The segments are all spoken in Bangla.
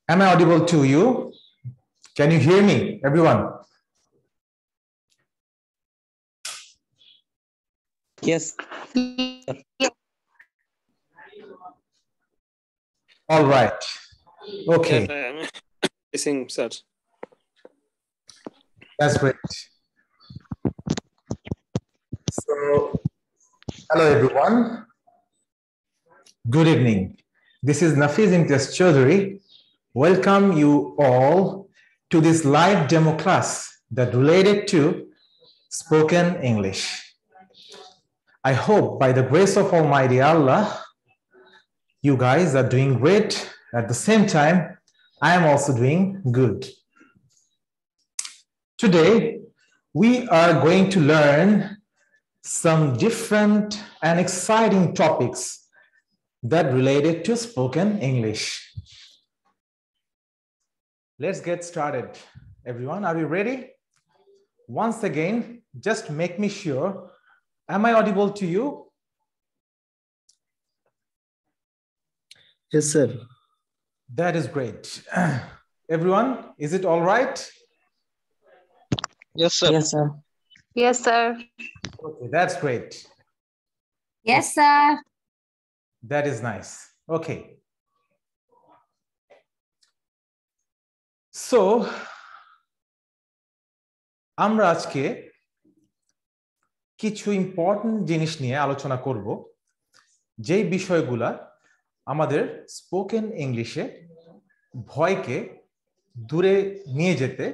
Am I audible to you? Can you hear me, everyone? Yes. All right. Okay. Yes, I am listening, sir. That's great. So, hello, everyone. Good evening. This is Nafiz Imtiaz Chaudhary. Welcome you all to this live demo class that related to spoken English. I hope by the grace of Almighty Allah, you guys are doing great. At the same time, I am also doing good. Today, we are going to learn some different and exciting topics that related to spoken English. Let's get started. Everyone, are you ready? Once again, just make me sure, am I audible to you? Yes, sir. That is great. Everyone, is it all right? Yes, sir. Yes, sir. Yes, sir. Okay, that's great. Yes, sir. That is nice. Okay. So, আমরা আজকে কিছু ইম্পর্টেন্ট জিনিস নিয়ে আলোচনা করব, যেই বিষয়গুলা আমাদের স্পোকেন ইংলিশে ভয়কে দূরে নিয়ে যেতে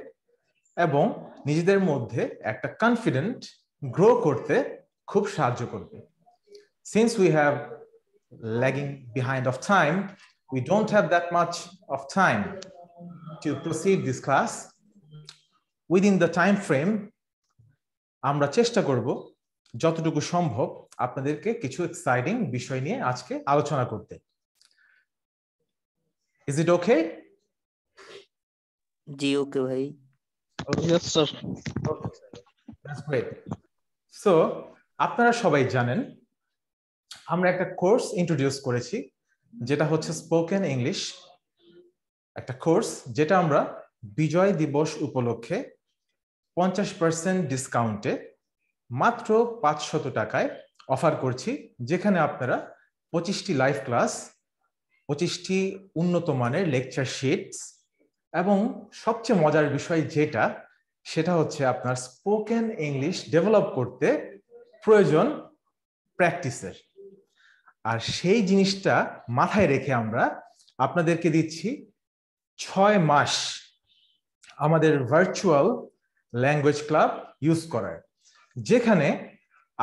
এবং নিজেদের মধ্যে একটা কনফিডেন্ট গ্রো করতে খুব সাহায্য করবে। Since we have lagging behind of time, we don't have that much of time to proceed this class. Within the time frame, আমরা চেষ্টা করব যতটুকু সম্ভব আপনাদেরকে কিছু এক্সাইটিং বিষয় নিয়ে আজকে আলোচনা করতে। Is it okay? জি ওকে ভাই। Yes, sir. Okay. That's great. So, আপনারা সবাই জানেন আমরা একটা কোর্স ইন্ট্রোডিউস করেছি যেটা হচ্ছে স্পোকেন ইংলিশ, একটা কোর্স যেটা আমরা বিজয় দিবস উপলক্ষে 50% ডিসকাউন্টে মাত্র 500 টাকায় অফার করছি, যেখানে আপনারা 25টি লাইভ ক্লাস, 25টি উন্নত মানের লেকচার শিটস এবং সবচেয়ে মজার বিষয় যেটা, সেটা হচ্ছে আপনার স্পোকেন ইংলিশ ডেভেলপ করতে প্রয়োজন প্র্যাকটিসের। আর সেই জিনিসটা মাথায় রেখে আমরা আপনাদেরকে দিচ্ছি 6 মাস আমাদের ভার্চুয়াল ল্যাঙ্গুয়েজ ক্লাব ইউজ করার, যেখানে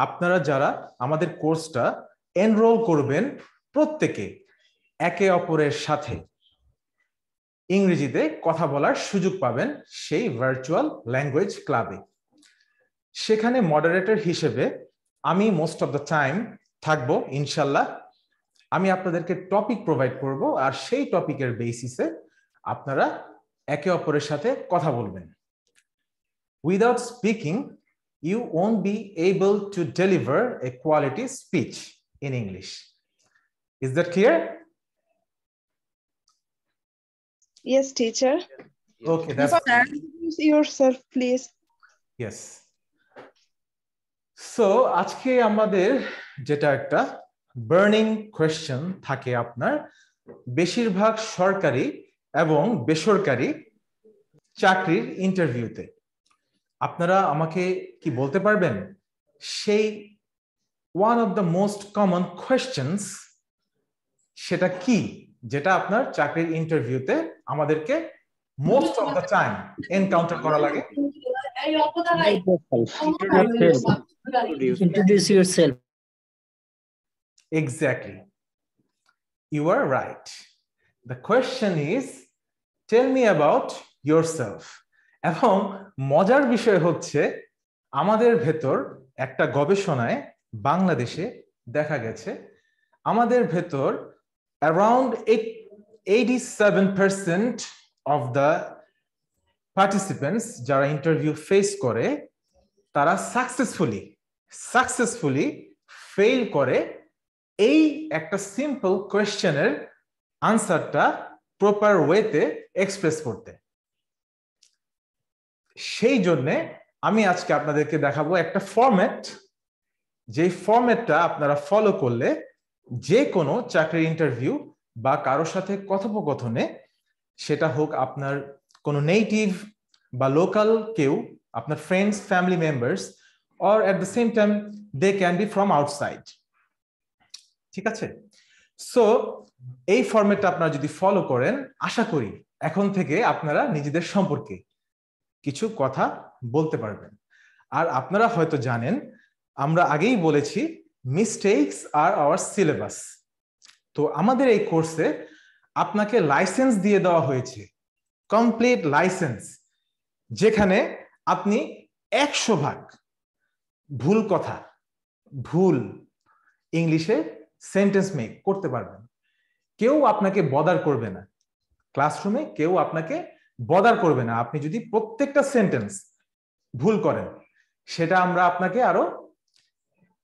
আপনারা যারা আমাদের কোর্সটা এনরোল করবেন প্রত্যেকে একে অপরের সাথে ইংরেজিতে কথা বলার সুযোগ পাবেন সেই ভার্চুয়াল ল্যাঙ্গুয়েজ ক্লাবে। সেখানে মডারেটর হিসেবে আমি মোস্ট অফ দ্য টাইম থাকবো ইনশাল্লাহ। আমি আপনাদেরকে টপিক প্রোভাইড করব, আর সেই টপিকের বেসিসে আপনারা একে অপরের সাথে কথা বলবেন। Without speaking you won't be able to deliver a quality speech in English. Is that clear? Yes, teacher. Okay, that's Introduce yourself, please. yes. So, আজকে আমাদের যেটা একটা বার্নিং কোয়েশ্চেন থাকে আপনার বেশিরভাগ সরকারি এবং বেসরকারি চাকরির ইন্টারভিউতে, আপনারা আমাকে কি বলতে পারবেন সেই one of the most common questions সেটা কি, যেটা আপনার চাকরির ইন্টারভিউতে আমাদেরকে most of the time encounter করা লাগে? Introduce yourself. Exactly. You are right. The question is, tell me about yourself. এবং মজার বিষয় হচ্ছে আমাদের ভেতর একটা গবেষণায় বাংলাদেশে দেখা গেছে আমাদের ভেতর around 87% of the participants যারা ইন্টারভিউ ফেস করে তারা সাকসেসফুলি ফেল করে এই একটা সিম্পল কোয়েশ্চেনের আনসারটা প্রপার ওয়েতে এক্সপ্রেস করতে। সেই জন্য আমি আজকে আপনাদেরকে দেখাবো একটা ফরম্যাট, যে ফরম্যাটটা আপনারা ফলো করলে যে কোনো চাকরির ইন্টারভিউ বা কারোর সাথে কথোপকথনে, সেটা হোক আপনার কোনো নেটিভ বা লোকাল কেউ, আপনার friends, family members, or at the same time they can be from outside. ঠিক আছে? সো এই ফরম্যাটটা আপনারা যদি ফলো করেন, আশা করি এখন থেকে আপনারা নিজেদের সম্পর্কে কিছু কথা বলতে পারবেন। আর আপনারা হয়তো জানেন, আমরা আগেই বলেছি মিস্টেকস আর আওয়ার সিলেবাস। তো আমাদের এই কোর্সে আপনাকে লাইসেন্স দিয়ে দেওয়া হয়েছে, কমপ্লিট লাইসেন্স, যেখানে আপনি 100% ভুল কথা, ভুল ইংলিশে সেন্টেন্স মেক করতে পারবেন। কেউ আপনাকে বদার করবে না, ক্লাসরুমে কেউ আপনাকে বদার করবে না। আপনি যদি প্রত্যেকটা সেন্টেন্স ভুল করেন, সেটা আমরা আপনাকে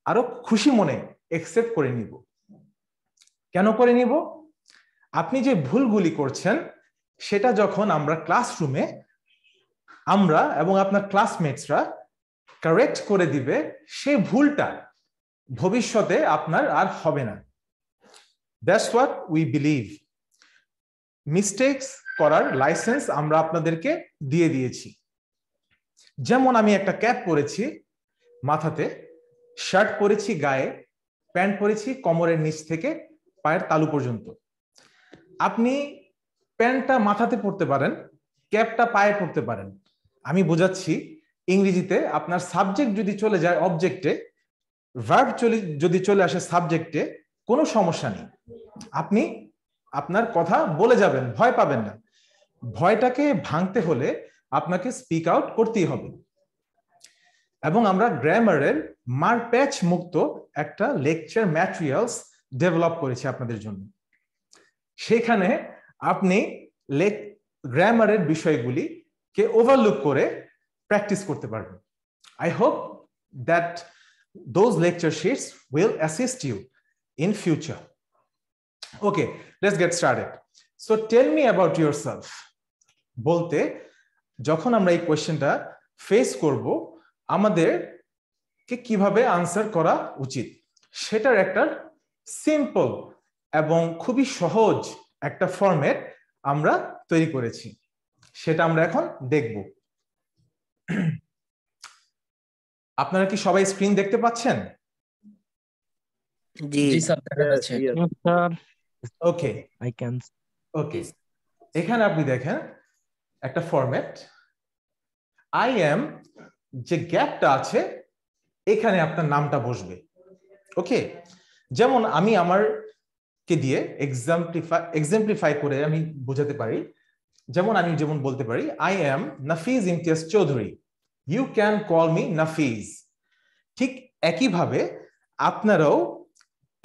আরো খুশি মনে একসেপ্ট করে নিব। কেন করে নিব? আপনি যে ভুলগুলি করছেন, সেটা যখন আমরা ক্লাসরুমে আমরা এবং আপনার ক্লাসমেটসরা কারেক্ট করে দিবে, সেই ভুলটা ভবিষ্যতে আপনার আর হবে না। That's what we believe. Mistakes করার লাইসেন্স আমরা আপনাদেরকে দিয়ে দিয়েছি। যেমন আমি একটা ক্যাপ পরেছি মাথাতে, শার্ট পরেছি গায়ে, প্যান্ট পরেছি কোমরের নিচ থেকে পায়ের তালু পর্যন্ত। আপনি প্যান্টটা মাথাতে পরতে পারেন, ক্যাপটা পায়ে পরতে পারেন। আমি বোঝাচ্ছি ইংরেজিতে, আপনার সাবজেক্ট যদি চলে যায় অবজেক্টে, ভার্ব যদি চলে আসে সাবজেক্টে, কোনো সমস্যা নেই, আপনি আপনার কথা বলে যাবেন, ভয় পাবেন না। ভয়টাকে ভাঙতে হলে আপনাকে স্পিক আউট করতেই হবে। এবং আমরা গ্রামারের মারপ্যাচ মুক্ত একটা লেকচার ম্যাটেরিয়ালস ডেভেলপ করেছি আপনাদের জন্য। সেখানে আপনি গ্রামারের বিষয়গুলিকে ওভারলুক করে প্র্যাকটিস করতে পারবেন। I hope that those lecture sheets will assist you in future. Okay, let's get started. So tell me about yourself. বলতে যখন আমরা এই কোয়েশ্চেনটা ফেস করব, আমাদেরকে কিভাবে আনসার করা উচিত, সেটার একটা সিম্পল এবং খুবই সহজ একটা ফরম্যাট আমরা তৈরি করেছি। সেটা আমরা এখন দেখব। আপনারা কি সবাই স্ক্রিন দেখতে পাচ্ছেন? জি স্যার, দেখা যাচ্ছে। ওকে, I can. ওকে, এখানে আপনি দেখেন একটা ফরম্যাট। আই এম, যে গ্যাপটা আছে, এখানে আপনার নামটা বসবে। ওকে, যেমন আমি আমারকে দিয়ে এক্সাম্পলিফাই করে আমি বোঝাতে পারি। যেমন বলতে পারি, I am Nafiz Imtiaz Chowdhury, you can call me Nafiz. ঠিক একইভাবে আপনারাও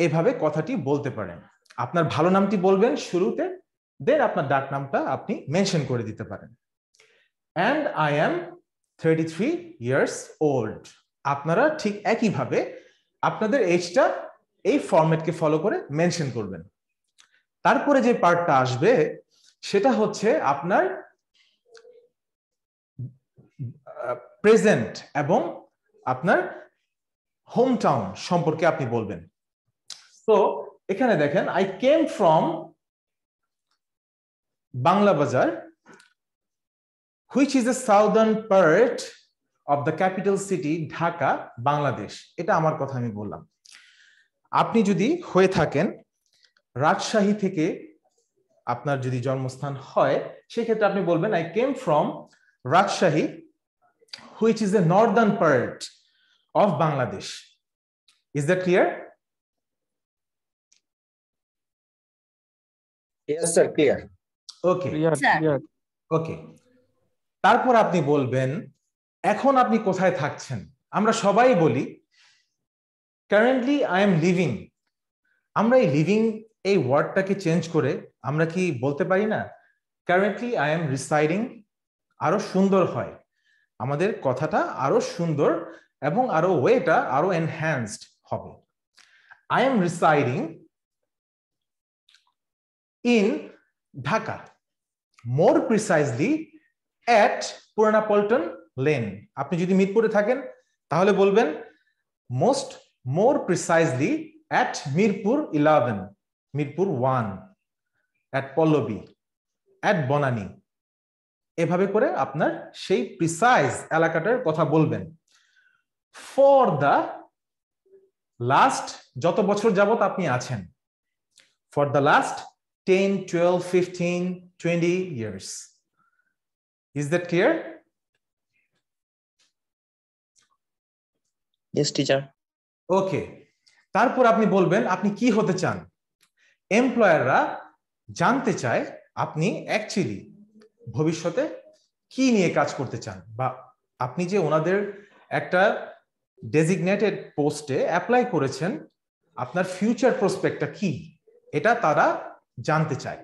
এভাবে কথাটি বলতে পারেন। আপনার ভালো নামটি বলবেন শুরুতে, দেন আপনার ডাক নামটা আপনি মেনশন করে দিতে পারেন। And I am 33 years old। আপনারা ঠিক একইভাবে আপনাদের এজটা এই ফরম্যাটকে ফলো করে মেনশন করবেন। তারপরে যে পার্টটা আসবে, সেটা হচ্ছে আপনার প্রেজেন্ট এবং আপনার হোম টাউন সম্পর্কে আপনি বলবেন। তো এখানে দেখেন, আই কেম ফ্রম বাংলা বাজার, which is the southern part of the capital city Dhaka, Bangladesh. এটা আমার কথা আমি বললাম। আপনি যদি হয়ে থাকেন রাজশাহী থেকে, আপনার যদি জন্মস্থান হয়, সেক্ষেত্রে আপনি বলবেন I came from Rajshahi, which is the northern part of Bangladesh. Is that clear? Yes sir, clear. Okay. Yeah. ওকে, তারপর আপনি বলবেন এখন আপনি কোথায় থাকছেন। আমরা সবাই বলি কারেন্টলি আই এম লিভিং। আমরা এই লিভিং এই ওয়ার্ডটাকে চেঞ্জ করে আমরা কি বলতে পারি না কারেন্টলি আই এম রিসাইডিং? আরো সুন্দর হয়, আমাদের কথাটা আরো সুন্দর এবং আরো ওয়েটা আরো এনহ্যান্সড হবে। I am residing in Dhaka, more precisely at পুরানা পল্টন লেন। আপনি যদি মিরপুরে থাকেন তাহলে বলবেন more precisely at Mirpur 11, Mirpur 1, at Pallavi, at Banani. এভাবে করে আপনার সেই প্রিসাইজ এলাকাটার কথা বলবেন। ফর দ্য লাস্ট, যত বছর যাবত আপনি আছেন, for the last 10, 12, 15, 20 years. Is that clear? Yes, teacher. ওকে, তারপর আপনি বলবেন আপনি কি হতে চান। এমপ্লয়াররা জানতে চায় আপনি অ্যাকচুয়ালি ভবিষ্যতে কি নিয়ে কাজ করতে চান, বা আপনি যে ওনাদের একটা ডেজিগনেটেড পোস্টে অ্যাপ্লাই করেছেন, আপনার ফিউচার প্রসপেক্টটা কি, এটা তারা জানতে চায়।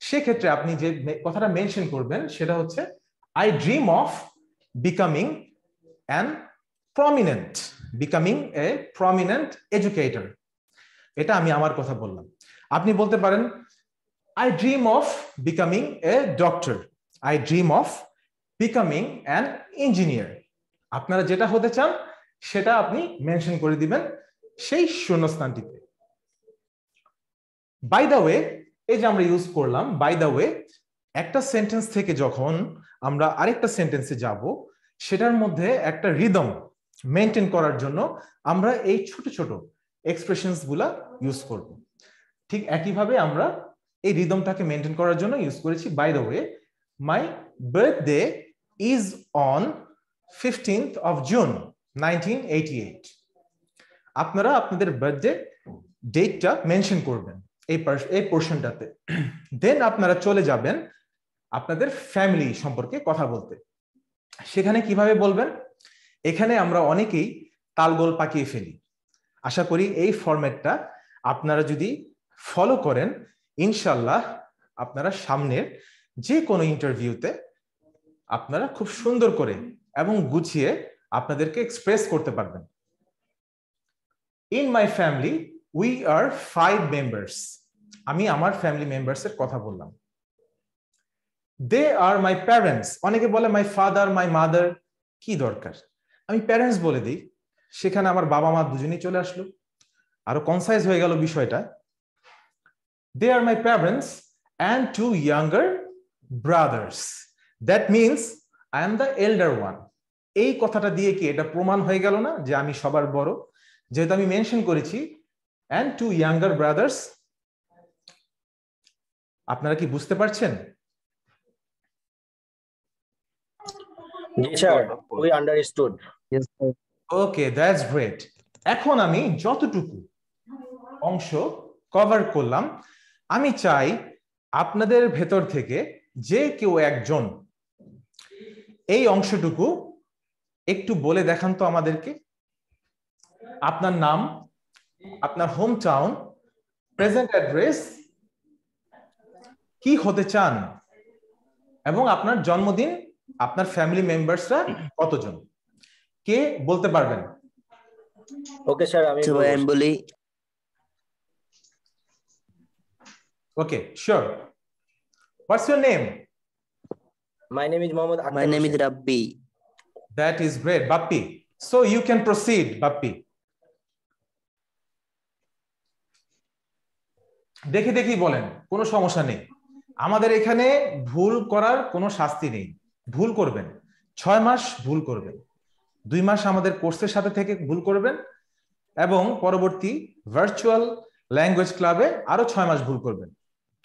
সেক্ষেত্রে আপনি যে কথাটা মেনশন করবেন সেটা হচ্ছে I dream of becoming A prominent educator. এটা আমি আমার কথা বললাম। আপনি বলতে পারেন I dream of becoming a doctor. I dream of becoming an engineer. আপনারা যেটা হতে চান সেটা আপনি মেনশন করে দিবেন সেই শূন্যস্থানটিতে। বাই দ্য ওয়ে, এই যে আমরা ইউজ করলাম বাই দ্য ওয়ে, একটা সেন্টেন্স থেকে যখন আমরা আরেকটা সেন্টেন্সে যাব সেটার মধ্যে একটা রিদম মেনটেন করার জন্য আমরা এই ছোট ছোট এক্সপ্রেশনস গুলা ইউজ করব। ঠিক একইভাবে আমরা এই রিদমটাকে মেনটেন করার জন্য ইউজ করেছি by the way, my birthday is on 15th of June 1988। আপনারা আপনাদের বার্থডে ডেটটা মেনশন করবেন এই পোর্শনটাতে। দেন আপনারা চলে যাবেন আপনাদের ফ্যামিলি সম্পর্কে কথা বলতে। সেখানে কিভাবে বলবেন? এখানে আমরা অনেকেই তালগোল পাকিয়ে ফেলি। আশা করি এই ফরম্যাটটা আপনারা যদি ফলো করেন, ইনশাল্লাহ আপনারা সামনের যে কোনো ইন্টারভিউতে আপনারা খুব সুন্দর করে এবং গুছিয়ে আপনাদেরকে এক্সপ্রেস করতে পারবেন। In my family we are 5 members. আমি আমার ফ্যামিলি মেম্বার্সের কথা বললাম। দে আর মাই প্যারেন্টস। অনেকে বলে মাই ফাদার, মাই মাদার। কি দরকার, আমি প্যারেন্টস বলে দিই, সেখানে আমার বাবা মা দুজনেই চলে আসলো, আরো কনসাইজ হয়ে গেল বিষয়টা। They are my parents and 2 younger brothers. That means I am the elder one. এই কথাটা দিয়ে কি এটা প্রমাণ হয়ে গেল না যে আমি সবার বড়? যেহেতু আমি মেনশন করেছি and 2 younger brothers। আপনারা কি বুঝতে পারছেন? Yes, sir. We understood. Yes, sir. Okay, that's great. এখন আমি যতটুকু অংশ কভার করলাম, আমি চাই আপনাদের ভেতর থেকে যে কেউ একজন এই অংশটুকু একটু বলে দেখান তো আমাদেরকে। আপনার নাম, আপনার হোম টাউন, প্রেজেন্ট অ্যাড্রেস, কি হতে চান, এবং আপনার জন্মদিন, আপনার ফ্যামিলি মেম্বার্সরা কতজন, কে বলতে পারবেন? Okay, sir. আমি বলি। Okay, sure. What's your name? My name is Mohammad Akhtar. My name is Hussain. Rabbi. That is great, Bappi. So you can proceed, Bappi. দেখে দেখি বলেন, কোনো সমস্যা নেই। আমাদের এখানে ভুল করার কোনো শাস্তি নেই। ভুল করবেন, 6 মাস ভুল করবেন, 2 মাস আমাদের কোর্সের সাথে থেকে ভুল করবেন, এবং পরবর্তী ভার্চুয়াল ল্যাঙ্গুয়েজ ক্লাবে আরো 6 মাস ভুল করবেন।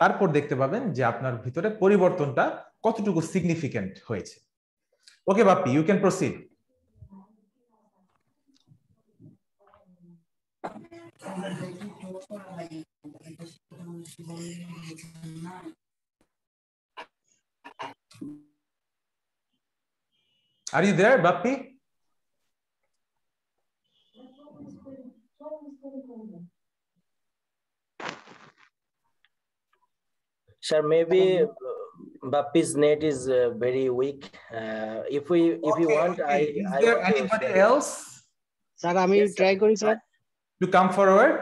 তারপর দেখতে পাবেন যে আপনার ভিতরে পরিবর্তনটা কতটুকু সিগনিফিক্যান্ট হয়েছে। Okay Bappi, you can proceed. Are you there, Bappi? Sir, maybe Bappi's net is very weak. If you want, okay. Is I there want to anybody share. else sir আমি Yes, sir. ট্রাই করি sir. to come forward?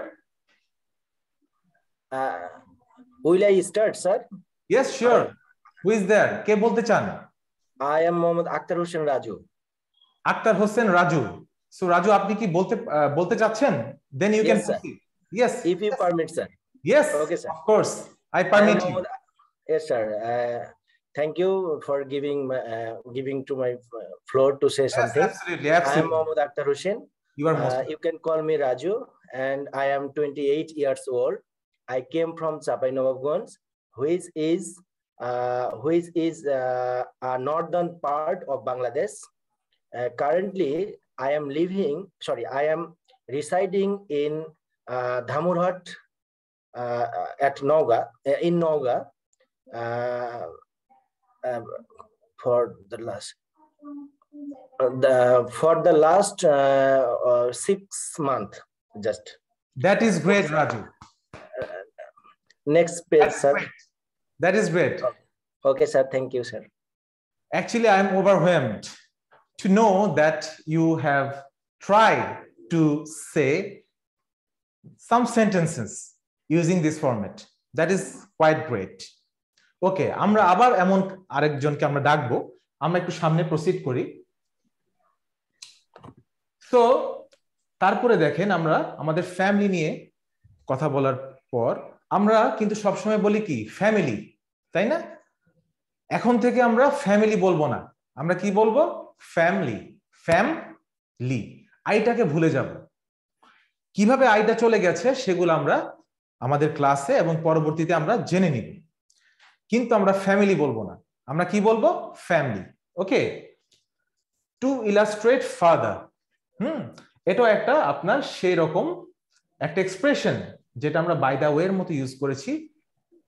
Will I start, sir? Yes, sure. Who is there? কে বলতে চান? I am Mohammad Akhtar Hussain Raju. Akter Hossain Raju. So Raju আপনি কি বলতে চাচ্ছেন? Then you can Yes, sir. proceed. Yes. If you permit, sir. Yes. Okay, sir. Of course. I I am permit you. Mohammad- Yes, sir. Thank you for giving to my floor to say Yes, something. absolutely, I am absolutely. Mohammad Akhtar Hussain. You are most You can call me Raju, and I am 28 years old. I came from Chapainawabganj, which is a northern part of Bangladesh. Currently, I am residing in Dhamurhat at Nauga, in Nauga, for the last 6 months. Just That is great, Raju. next page, That's sir. great. That is great. Okay, sir. Thank you, sir. Actually, I am overwhelmed to know that you have tried to say some sentences using this format. That is quite great. Okay, আমরা আবার এমন আরেকজনকে আমরা ডাকবো। আমরা একটু সামনে প্রসিড করি। তো তারপরে দেখেন আমরা আমাদের ফ্যামিলি নিয়ে কথা বলার পর আমরা কিন্তু সবসময় বলি কি ফ্যামিলি, তাই না? এখন থেকে আমরা ফ্যামিলি বলবো না, আমরা কি বলবো? Family, family. আইটাকে ভুলে যাব। কিভাবে আইটা চলে গেছে সেগুলো আমরা আমাদের ক্লাসে এবং পরবর্তীতে আমরা জেনে নিব, কিন্তু আমরা ফ্যামিলি বলবো না, আমরা কি বলবো? ফ্যামিলি। ওকে, টু ইলাস্ট্রেট ফাদার, এটা একটা আপনার সেই রকম একটা এক্সপ্রেশন যেটা আমরা বাই দা ওয়ে এর মতো ইউজ করেছি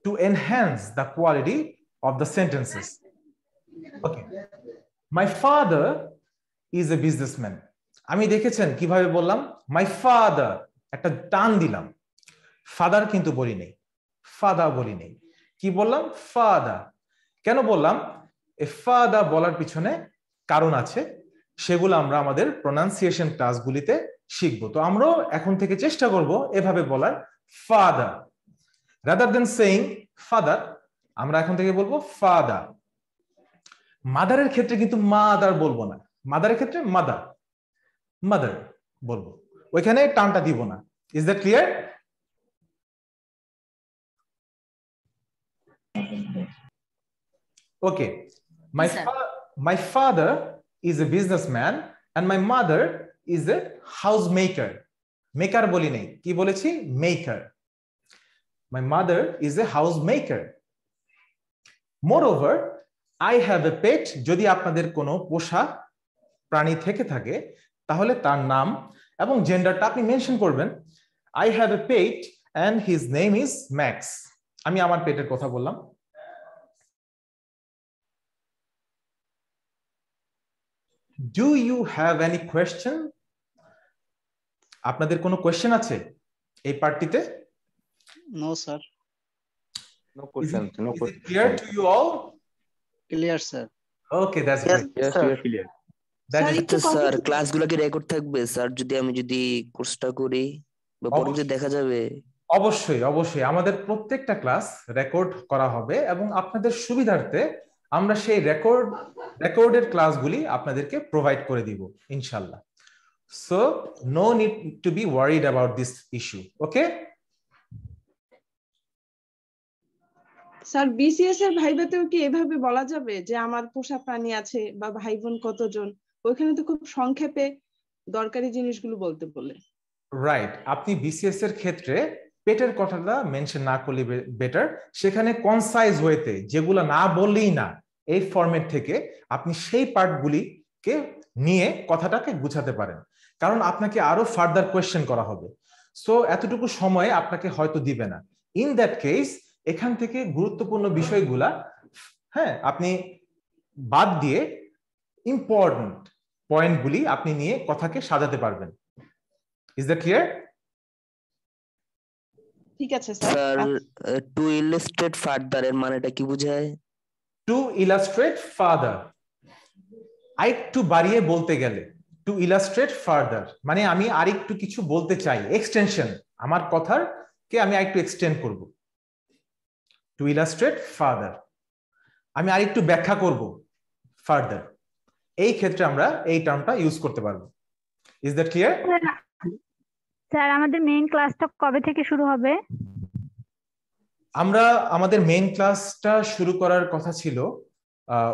to enhance the quality of the sentences. Okay, my father is a businessman. আমি দেখেছেন কিভাবে বললাম? মাই ফাদার, একটা টান দিলাম, ফাদার কিন্তু বলি নেই, ফাদার বলি নেই, কি বললাম? ফাদার। কেন বললাম? এ ফাদার বলার পিছনে কারণ আছে, সেগুলো আমরা আমাদের প্রনাউন্সিয়েশন ক্লাসগুলিতে শিখবো। তো আমরাও এখন থেকে চেষ্টা করব এভাবে বলার, father. Rather than saying father, আমরা এখন থেকে বলবো ফাদার। মাদারের ক্ষেত্রে কিন্তু মাদার বলবো না, মাদারের ক্ষেত্রে মাদার, মাদার বলবো, ওইখানে টানটা দিব না। Is that clear? Okay, my father is a businessman and my mother is a housemaker. Maker বলি নেই, কি বলেছি? Maker. My mother is a housemaker. Moreover, I have a pet. যদি আপনাদের কোনো পোষা প্রাণী থেকে থাকে তাহলে তার নাম এবং জেন্ডারটা আপনি মেনশন করবেন। I have a pet and his name is Max. আমি আমার পেটের কথা বললাম। Do you have any question? আপনাদের কোনো কোয়েশ্চেন আছে এই পার্টিতে? No, sir. No questions. No Is it questions. clear to you all? Clear, sir. Okay, that's great. Yes, sir. we are clear. That Sir, is একটু আচ্ছা স্যার copy- ক্লাসগুলো কি রেকর্ড থাকবে স্যার? যদি কোর্সটা করি বা পরবর্তীতে দেখা যাবে? অবশ্যই অবশ্যই আমাদের প্রত্যেকটা ক্লাস রেকর্ড করা হবে এবং আপনাদের সুবিধার্থে আমরা সেই রেকর্ডেড ক্লাসগুলি আপনাদেরকে প্রোভাইড করে দিব ইনশাআল্লাহ। So no need to be worried about this issue. Okay sir, BCS এর ভাইভাতেও কি এভাবে বলা যাবে যে আমার পোষা প্রাণী আছে বা ভাই বোন কতজন? ওইখানে তো খুব সংক্ষেপে দরকারি জিনিসগুলো বলতে বলে। রাইট, আপনি বিসিএস এর ক্ষেত্রে পেটের কথাটা মেনশন না করলে বেটার। সেখানে কনসাইজ ওয়েতে যেগুলো না বললেই না, এই ফরম্যাট থেকে আপনি সেই পার্টগুলিকে নিয়ে কথাটাকে গুছাতে পারেন, কারণ আপনাকে আরো ফার্দার কোয়েশ্চেন করা হবে। সো এতটুকু সময় আপনাকে হয়তো দিবে না। ইন দ্যাট কেস এখান থেকে গুরুত্বপূর্ণ বিষয়গুলা আপনি বাদ দিয়ে ইম্পর্টেন্ট পয়েন্টগুলি আপনি নিয়ে কথাকে সাজাতে পারবেন। Is that clear? ঠিক আছে sir. Sir two illustrate further এর মানেটা কি বোঝায়? টু ইলাস্ট্রেট ফার্দার, আরেকটু বাড়িয়ে বলতে গেলে টু ইলাস্ট্রেট ফার্দার মানে আমি আরেকটু কিছু বলতে চাই, এক্সটেনশন, আমার কথার কে আমি আরেকটু এক্সটেন্ড করব। Two illustrate further. আমি আরেকটু ব্যাখ্যা করব ফার্দার, এই ক্ষেত্রে আমরা এই টার্মটা ইউজ করতে পারবো। Is that clear? স্যার আমাদের মেইন ক্লাসটা কবে থেকে শুরু হবে? আমরা আমাদের মেইন ক্লাসটা শুরু করার কথা ছিল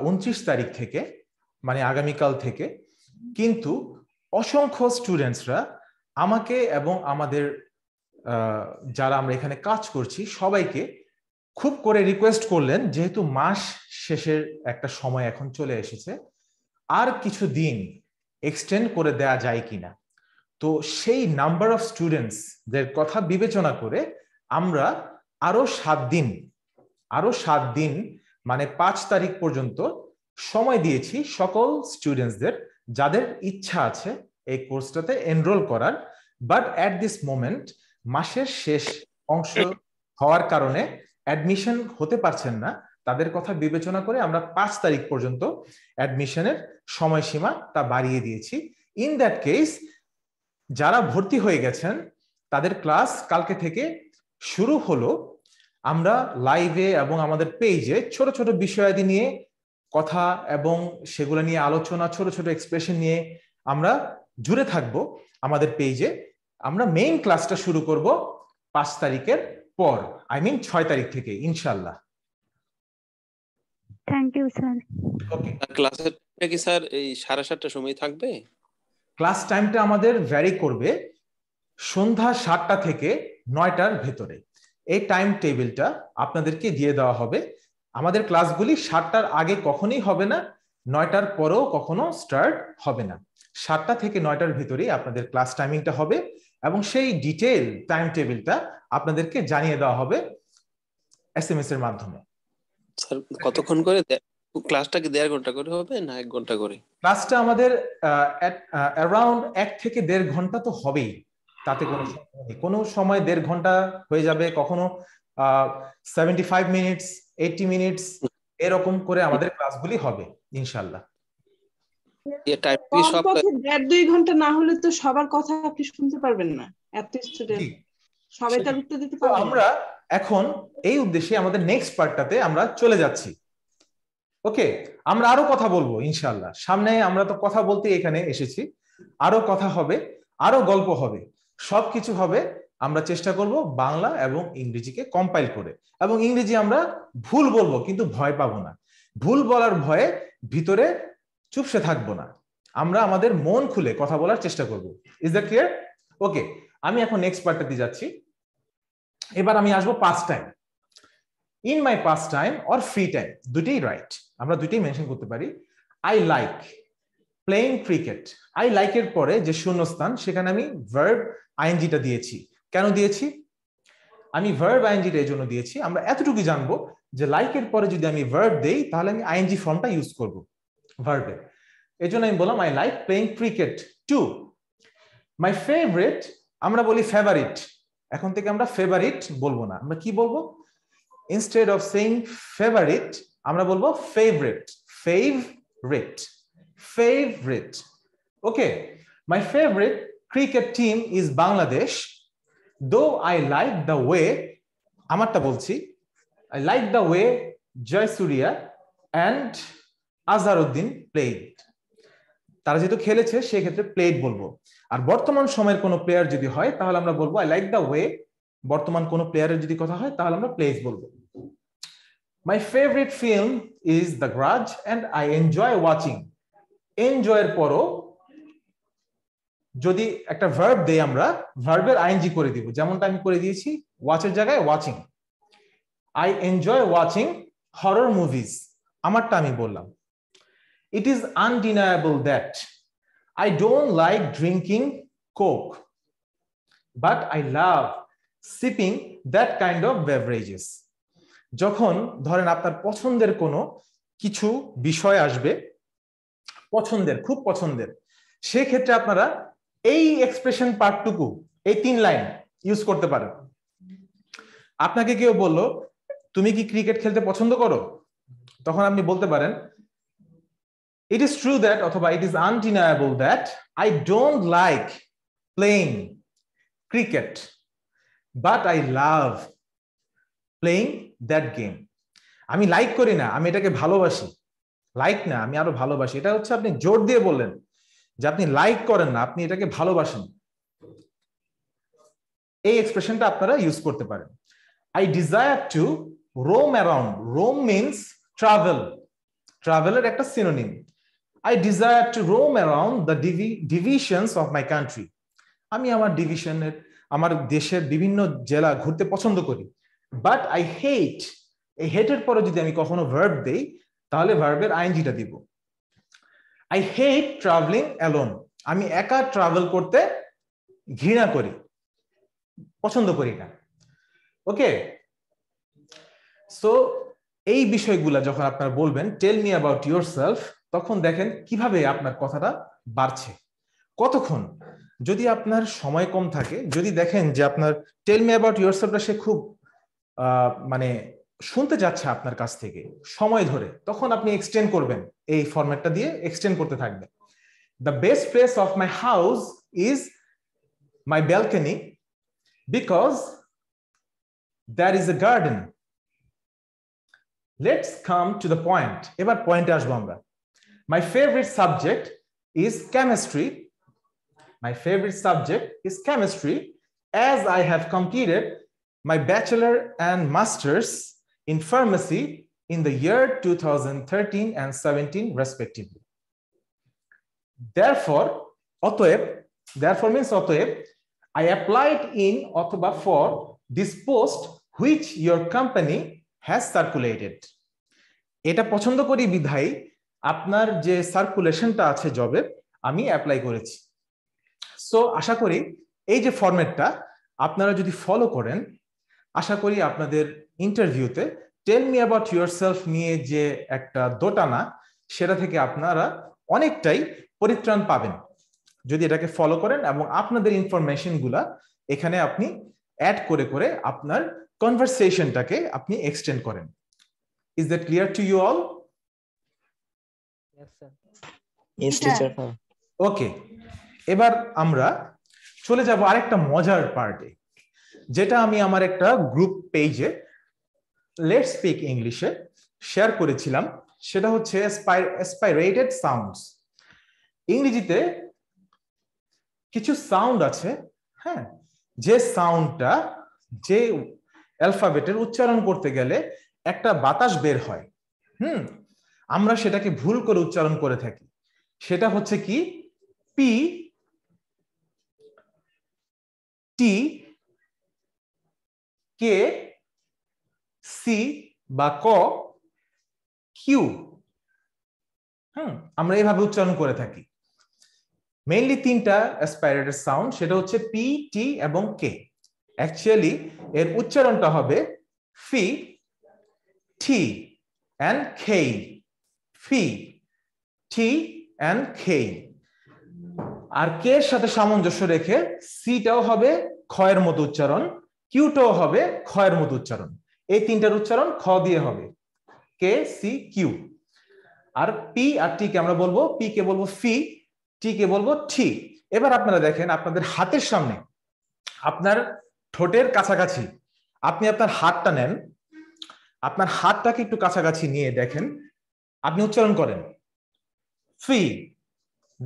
29 তারিখ থেকে, মানে আগামীকাল থেকে, কিন্তু অসংখ্য স্টুডেন্টসরা আমাকে এবং আমাদের যারা আমরা এখানে কাজ করছি সবাইকে খুব করে রিকোয়েস্ট করলেন, যেহেতু মাস শেষের একটা সময় এখন চলে এসেছে, আর কিছু দিন এক্সটেন্ড করে দেয়া যায় কিনা। তো সেই নাম্বার অফ স্টুডেন্টসদের কথা বিবেচনা করে আমরা আরো 7 দিন মানে 5 তারিখ পর্যন্ত সময় দিয়েছি সকল স্টুডেন্টসদের যাদের ইচ্ছা আছে এই কোর্সটাতে এনরোল করার। বাট অ্যাট দিস মোমেন্ট মাসের শেষ অংশ হওয়ার কারণে অ্যাডমিশন হতে পারছেন না, তাদের কথা বিবেচনা করে আমরা 5 তারিখ পর্যন্ত অ্যাডমিশনের সময়সীমা তা বাড়িয়ে দিয়েছি। ইন দ্যাট কেস যারা ভর্তি হয়ে গেছেন তাদের ক্লাস কালকে থেকে শুরু হলো। আমরা লাইভে এবং আমাদের পেজে ছোট ছোট বিষয়াদি নিয়ে কথা এবং সেগুলো নিয়ে আলোচনা, ছোট ছোট এক্সপ্রেশন নিয়ে আমরা জুড়ে থাকবো আমাদের পেজে। আমরা মেইন ক্লাসটা শুরু করব 5 তারিখের পর, আই মিন 6 তারিখ থেকে ইনশাআল্লাহ। Thank you sir. ওকে, ক্লাসের কি স্যার এই 7:30টার সময় থাকবে? ক্লাস টাইমটা আমাদের ভ্যারি করবে সন্ধ্যা 7টা থেকে 9টার ভেতরে। এই টাইম টেবিলটা আপনাদেরকে দিয়ে দেওয়া হবে। আমাদের ক্লাসগুলি 7টার আগে কখনোই হবে না, 9টার পরেও কখনো স্টার্ট হবে না। 7টা থেকে 9টার ভিতরেই আপনাদের ক্লাস টাইমিংটা হবে এবং সেই ডিটেইল টাইম টেবিলটা আপনাদেরকে জানিয়ে দেওয়া হবে এসএমএস এর মাধ্যমে। স্যার কতক্ষণ করে ক্লাসটা কি 1.5 ঘন্টা করে হবে না 1 ঘন্টা করে? ক্লাসটা আমাদের অ্যারাউন্ড 1 থেকে 1.5 ঘন্টা তো হবেই, তাতে কোনো সময় 1.5 ঘন্টা হয়ে যাবে, কখনো 75 মিনিটস 80 মিনিটস এরকম করে আমাদের ক্লাসগুলি হবে ইনশাআল্লাহ। কমপক্ষে 1.5-2 ঘন্টা না হলে তো সবার কথা আপনি শুনতে পারবেন না, এত স্টুডেন্ট সবাই তার উত্তর দিতে পারবে না। আমরা এখন এই উদ্দেশ্যে আমাদের নেক্সট পার্টটাতে আমরা চলে যাচ্ছি। ওকে, আমরা আরো কথা বলবো ইনশাআল্লাহ সামনে। আমরা তো কথা বলতে এখানে এসেছি, আরো কথা হবে, আরো গল্প হবে, সবকিছু হবে। আমরা চেষ্টা করব বাংলা এবং ইংরেজিকে কম্পাইল করে, এবং ইংরেজি আমরা ভুল বলবো কিন্তু ভয় পাবো না। ভুল বলার ভয়ে ভিতরে চুপসে থাকবো না, আমরা আমাদের মন খুলে কথা বলার চেষ্টা করব। Is that clear? ওকে, আমি এখন নেক্সট পার্টটাতে যাচ্ছি। এবার আমি আসবো past time. In my past time or free time, দুটেই রাইট, আমরা দুটেই মেনশন করতে পারি। I like playing cricket. I like এর পরে যে শূন্যস্থান সেখানে আমি ভার্ব আইএনজিটা দিয়েছি। কেন দিয়েছি? আমি ভার্ব আইএনজিটা এই জন্য দিয়েছি, আমরা এতটুকু জানবো যে লাইকের পরে যদি আমি ভার্ব দেই তাহলে আমি আইএনজি ফর্মটা ইউজ করব ভার্বে। এই জন্য আমি বললাম I like playing cricket two. My favourite, আমরা বলি ফেভারিট, এখন থেকে আমরা ফেভারিট বলবো না, আমরা কি বলবো? ইনস্টেড অফ সেইং ফেভারিট আমরা বলবো favourite. Favourite, favourite. Okay, my favourite cricket team is Bangladesh. Though I like the way, আমারটা বলছি, I like the way Jayasuriya and Azharuddin played. তারা যেহেতু খেলেছে সেক্ষেত্রে প্লেড বলবো। আর বর্তমান সময়ের কোনো প্লেয়ার যদি হয় তাহলে আমরা বলবো আই লাইক দ্য ওয়ে। বর্তমান কোনো প্লেয়ারের যদি কথা হয় তাহলে আমরা প্লেস বলবো। My favourite film is the Grudge and I enjoy watching. এনজয়ের পরও যদি একটা ভার্ব দেই আমরা ভার্বের আইএনজি করে দিব, যেমনটা আমি করে দিয়েছি ওয়াচের জায়গায় watching. I enjoy watching horror movies, আমারটা আমি বললাম। It is undeniable that I don't like drinking Coke, but I love sipping that kind of beverages. যখন ধরেন আপনার পছন্দের কোনো কিছু বিষয় আসবে, পছন্দের, খুব পছন্দের, সেক্ষেত্রে আপনারা এই এক্সপ্রেশন পার্টটুকু, এই 3 লাইন ইউজ করতে পারেন। আপনাকে কেউ বললো তুমি কি ক্রিকেট খেলতে পছন্দ করো, তখন আপনি বলতে পারেন it is true that অথবা it is undeniable that I don't like playing cricket but I love playing that game. আমি লাইক করি না, আমি এটাকে ভালোবাসি। লাইক না, আমি আরো ভালোবাসি। এটা হচ্ছে আপনি জোর দিয়ে বললেন যে আপনি লাইক করেন না, আপনি এটাকে ভালোবাসেন। এই এক্সপ্রেশনটা আপনারা ইউজ করতে পারেন। I desire to roam around. Roam means travel. Traveler একটা synonym. I desire to roam around the divisions of my country. আমি আমার ডিভিশনের, আমার দেশের বিভিন্ন জেলা ঘুরতে পছন্দ করি। But I hate, এই হেটের পরে যদি আমি কখনো ভার্ব দেই তাহলে ভার্বের আইএনজিটা দিব। I hate traveling alone. আমি একা ট্রাভেল করতে ঘৃণা করি, পছন্দ করি না। ওকে, সো এই বিষয়গুলা যখন আপনারা বলবেন টেল মি অ্যাবাউট ইয়োরসেলফ, তখন দেখেন কিভাবে আপনার কথাটা বাড়ছে। কতক্ষণ, যদি আপনার সময় কম থাকে, যদি দেখেন যে আপনার টেল মি অ্যাবাউট ইয়োরসেলফটা সে খুব মানে শুনতে যাচ্ছে আপনার কাছ থেকে সময় ধরে, তখন আপনি এক্সটেন্ড করবেন, এই ফরম্যাটটা দিয়ে এক্সটেন্ড করতে থাকবেন। The best place of my house is my balcony because there is a garden. Let's come to the point. এবার পয়েন্টে আসবো আমরা। My favorite subject is chemistry. My favorite subject is chemistry as I have completed my bachelor and masters in pharmacy in the year 2013 and 17 respectively. Therefore, অতএব, therefore means অতএব, I applied in অথবা for this post which your company has circulated. এটা পছন্দ করি বিধায় আপনার যে সার্কুলেশনটা আছে জবের আমি অ্যাপ্লাই করেছি। সো আশা করি এই যে ফরম্যাটটা আপনারা যদি ফলো করেন, আশা করি আপনাদের ইন্টারভিউতে টেল মি অ্যাবাউট ইয়োরসেলফ নিয়ে যে একটা দোটানা, সেটা থেকে আপনারা অনেকটাই পরিত্রাণ পাবেন যদি এটাকে ফলো করেন এবং আপনাদের ইনফরমেশনগুলা এখানে আপনি অ্যাড করে করে আপনার কনভারসেশনটাকে আপনি এক্সটেন্ড করেন। Is that clear to you all? Yes, teacher. Okay, এবার আমরা চলে যাব আরেকটা মজার পার্টে, যেটা আমি আমার একটা গ্রুপ পেজে লেটস স্পিক ইংলিশে শেয়ার করেছিলাম। সেটা হচ্ছে অ্যাসপাইরেটেড সাউন্ডস। ইংরেজিতে কিছু সাউন্ড আছে, হ্যাঁ, যে সাউন্ডটা যে অ্যালফাবেটের উচ্চারণ করতে গেলে একটা বাতাস বের হয়, আমরা সেটাকে ভুল করে উচ্চারণ করে থাকি। সেটা হচ্ছে কি পি, টি, কে, সি বা ক, কিউ। আমরা এইভাবে উচ্চারণ করে থাকি। মেইনলি তিনটা অ্যাসপাইরেটেড সাউন্ড, সেটা হচ্ছে পি, টি এবং কে। অ্যাকচুয়ালি এর উচ্চারণটা হবে ফি, টি এন্ড খে, ফি, টি এন্ড খে। আর কে এর সাথে সামঞ্জস্য রেখে সিটাও হবে খয়ের মতো উচ্চারণ, কিউটাও হবে খয়ের মতো উচ্চারণ। এই তিনটার উচ্চারণ খ দিয়ে হবে, কে, সি, কিউ। আর পি আর টি কে আমরা বলবো, পি কে বলবো ফি, টি কে বলবো টি। এবার আপনারা দেখেন আপনাদের হাতের সামনে, আপনার ঠোঁটের কাছাকাছি আপনি আপনার হাতটা নেন, আপনার হাতটাকে একটু কাছাকাছি নিয়ে দেখেন, আপনি উচ্চারণ করেন ফি।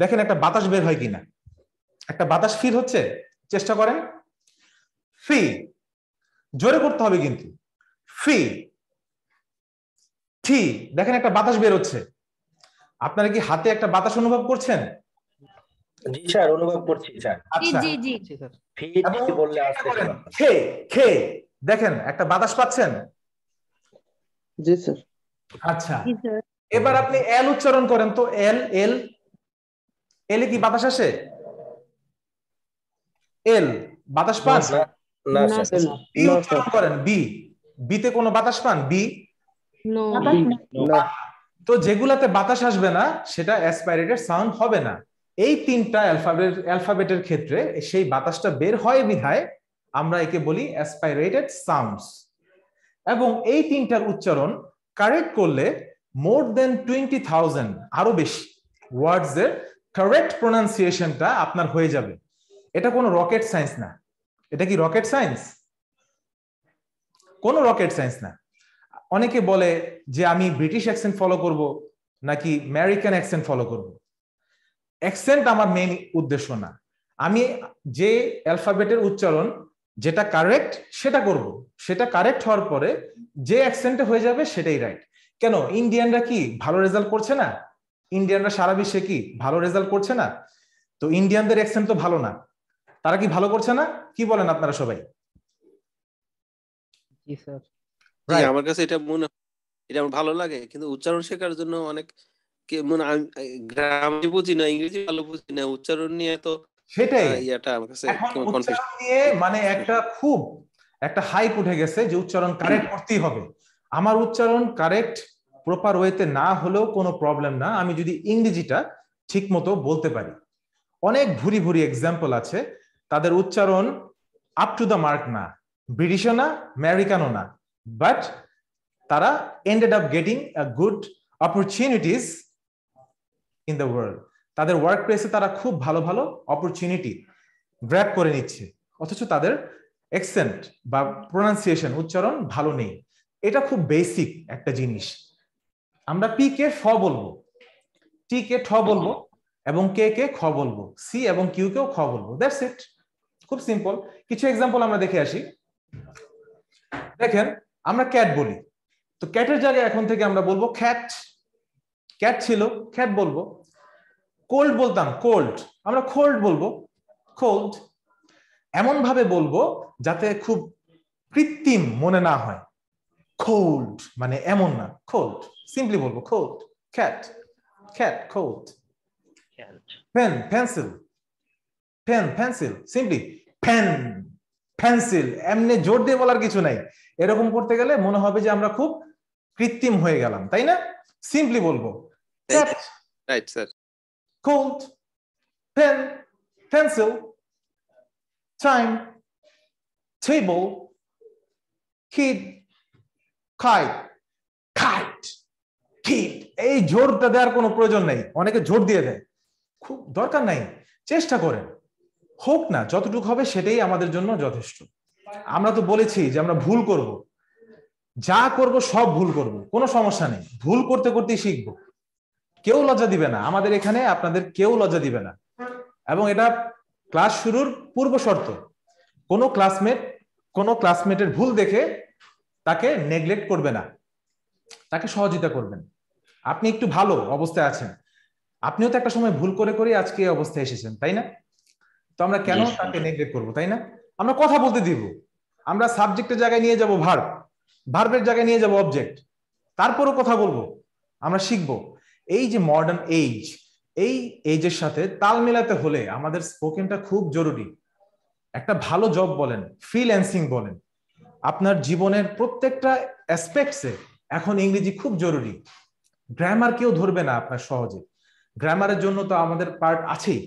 দেখেন একটা বাতাস বের হয় কিনা, একটা বাতাস ফিল হচ্ছে, চেষ্টা করেন ফি, জোরে করতে হবে কিন্তু ফি, টি, দেখেন একটা বাতাস বের হচ্ছে। আপনারা কি হাতে একটা বাতাস অনুভব করছেন? জি স্যার, অনুভব করছি স্যার। আচ্ছা, জি জি ফি টি বললে আসতে শোনা। খে, খে, দেখেন একটা বাতাস পাচ্ছেন? জি স্যার। আচ্ছা, এবার আপনি এল উচ্চারণ করেন তো, এল, এল, এলে কি বাতাস আসে? এল, বাতাস পান? না স্যার। বি উচ্চারণ করেন, বি, বিতে কোনো বাতাস পান? B, no. তো যেগুলাতে বাতাস আসবে না সেটা অ্যাসপাইরেটেড সাউন্ড হবে না। এই তিনটা অ্যালফাবেটের ক্ষেত্রে সেই বাতাসটা বের হয় বিধায় আমরা একে বলি অ্যাসপাইরেটেড সাউন্ডস। এবং এই তিনটার উচ্চারণ কারেক্ট করলে মোর দেন 20,000, আরো বেশি ওয়ার্ডস এর কারেক্ট প্রোনাউন্সিয়েশনটা আপনার হয়ে যাবে। এটা কোনো রকেট সায়েন্স না। এটা কি রকেট সায়েন্স? কোনো রকেট সায়েন্স না। অনেকে বলে যে আমি ব্রিটিশ অ্যাকসেন্ট ফলো করব নাকি আমেরিকান অ্যাকসেন্ট ফলো করব। অ্যাকসেন্ট আমার মেইন উদ্দেশ্য না, আমি যে অ্যালফাবেটের উচ্চারণ যেটা কারেক্ট সেটা করব, সেটা কারেক্ট হওয়ার পরে যে অ্যাকসেন্টে হয়ে যাবে সেটাই রাইট। কেন ইন্ডিয়ানরা কি ভালো রেজাল্ট করছে না? ইন্ডিয়ানরা সারা বিশ্বে কি ভালো রেজাল্ট করছে না? তো ইন্ডিয়ানদের অ্যাকসেন্ট তো ভালো না, তারা কি ভালো করছে না? কি বলেন আপনারা সবাই? জি স্যার। Right. আমার কাছে এটা মনে এটা আমার ভালো লাগে, কিন্তু উচ্চারণ শেখার জন্য অনেক গ্রামার বুঝি না, ইংরেজি ভালো বুঝি না, উচ্চারণ নিয়ে তো সেটাই ইয়াটা আমার কাছে এখন কেমন উচ্চারণ কনফিউশন। নিয়ে মানে একটা হাইপ উঠে গেছে যে উচ্চারণ কারেক্ট করতেই হবে। আমার উচ্চারণ কারেক্ট প্রপার ওয়েতে না হলেও কোনো প্রবলেম না, আমি যদি ইংরেজিটা ঠিক মতো বলতে পারি। অনেক ভুরি ভুরি এক্সাম্পল আছে, তাদের উচ্চারণ আপ টু দ্য মার্ক না, ব্রিটিশও না, আমেরিকানও না, বাট তারা ended up getting a good opportunities in the world. তাদের ওয়ার্ক প্লেসে তারা খুব ভালো ভালো অপরচুনিটি গ্র্যাব করে নিচ্ছে, অথচ তাদের অ্যাকসেন্ট বা প্রোনাউন্সিয়েশন উচ্চারণ ভালো নেই। এটা খুব বেসিক একটা জিনিস। আমরা পি কে ফ বলবো, টি কে ঠ বলবো, এবং কে কে খ বলবো, সি এবং কিউ কেও খ বলবো। দ্যাটস ইট, খুব সিম্পল। কিছু এক্সাম্পল আমরা দেখে আসি। দেখেন আমরা ক্যাট বলি, তো ক্যাটের জায়গায় এখন থেকে আমরা বলবো খ্যাট। ক্যাট ছিল, খ্যাট বলবো। কোল্ড বলতাম কোল্ড, আমরা কোল্ড বলবো, কোল্ড। এমন ভাবে বলবো যাতে খুব কৃত্রিম মনে না হয়। কোল্ড মানে এমন না, কোল্ড সিম্পলি বলবো cold. Cat, cat, cold. Pen, pencil, pen, pencil, simply pen, pencil. এমনি জোর দিয়ে বলার কিছু নাই। এরকম করতে গেলে মনে হবে যে আমরা খুব কৃত্রিম হয়ে গেলাম, তাই না? সিম্পলি বলবো cat, right sir. cold, pen, pencil, time, table, kid, kite, kite, kid। এই জোরটা দেওয়ার কোনো প্রয়োজন নেই, অনেকে জোর দিয়ে দেয়, খুব দরকার নাই। চেষ্টা করেন, হোক না, যতটুকু হবে সেটাই আমাদের জন্য যথেষ্ট। আমরা তো বলেছি যে আমরা ভুল করব, যা করব সব ভুল করব, কোনো সমস্যা নেই, ভুল করতে করতেই শিখবো। কেউ লজ্জা দিবে না আমাদের এখানে, আপনাদের কেউ লজ্জা দিবে না। এবং এটা ক্লাস শুরুর পূর্ব শর্ত। কোনো ক্লাসমেটের ভুল দেখে তাকে নেগলেক্ট করবে না, তাকে সহযোগিতা করবেন। আপনি একটু ভালো অবস্থায় আছেন, আপনিও তো একটা সময় ভুল করে করে আজকে এই অবস্থায় এসেছেন, তাই না? তো আমরা কেন তাকে নেগলেক্ট করবো, তাই না? আমরা কথা বলতে দিব, আমরা সাবজেক্টের জায়গায় নিয়ে যাব ভার্ব, ভার্বের জায়গায় নিয়ে যাব অবজেক্ট, তারপরও কথা বলবো, আমরা শিখবো। এই যে মডার্ন এজ, এই এজের সাথে তাল মেলাতে হলে আমাদের স্পোকেনটা খুব জরুরি। একটা ভালো জব বলেন, ফ্রিল্যান্সিং বলেন, আপনার জীবনের প্রত্যেকটা অ্যাসপেক্টসে এখন ইংরেজি খুব জরুরি। গ্রামার কেউ ধরবে না আপনার সহজে, গ্রামারের জন্য তো আমাদের পার্ট আছেই,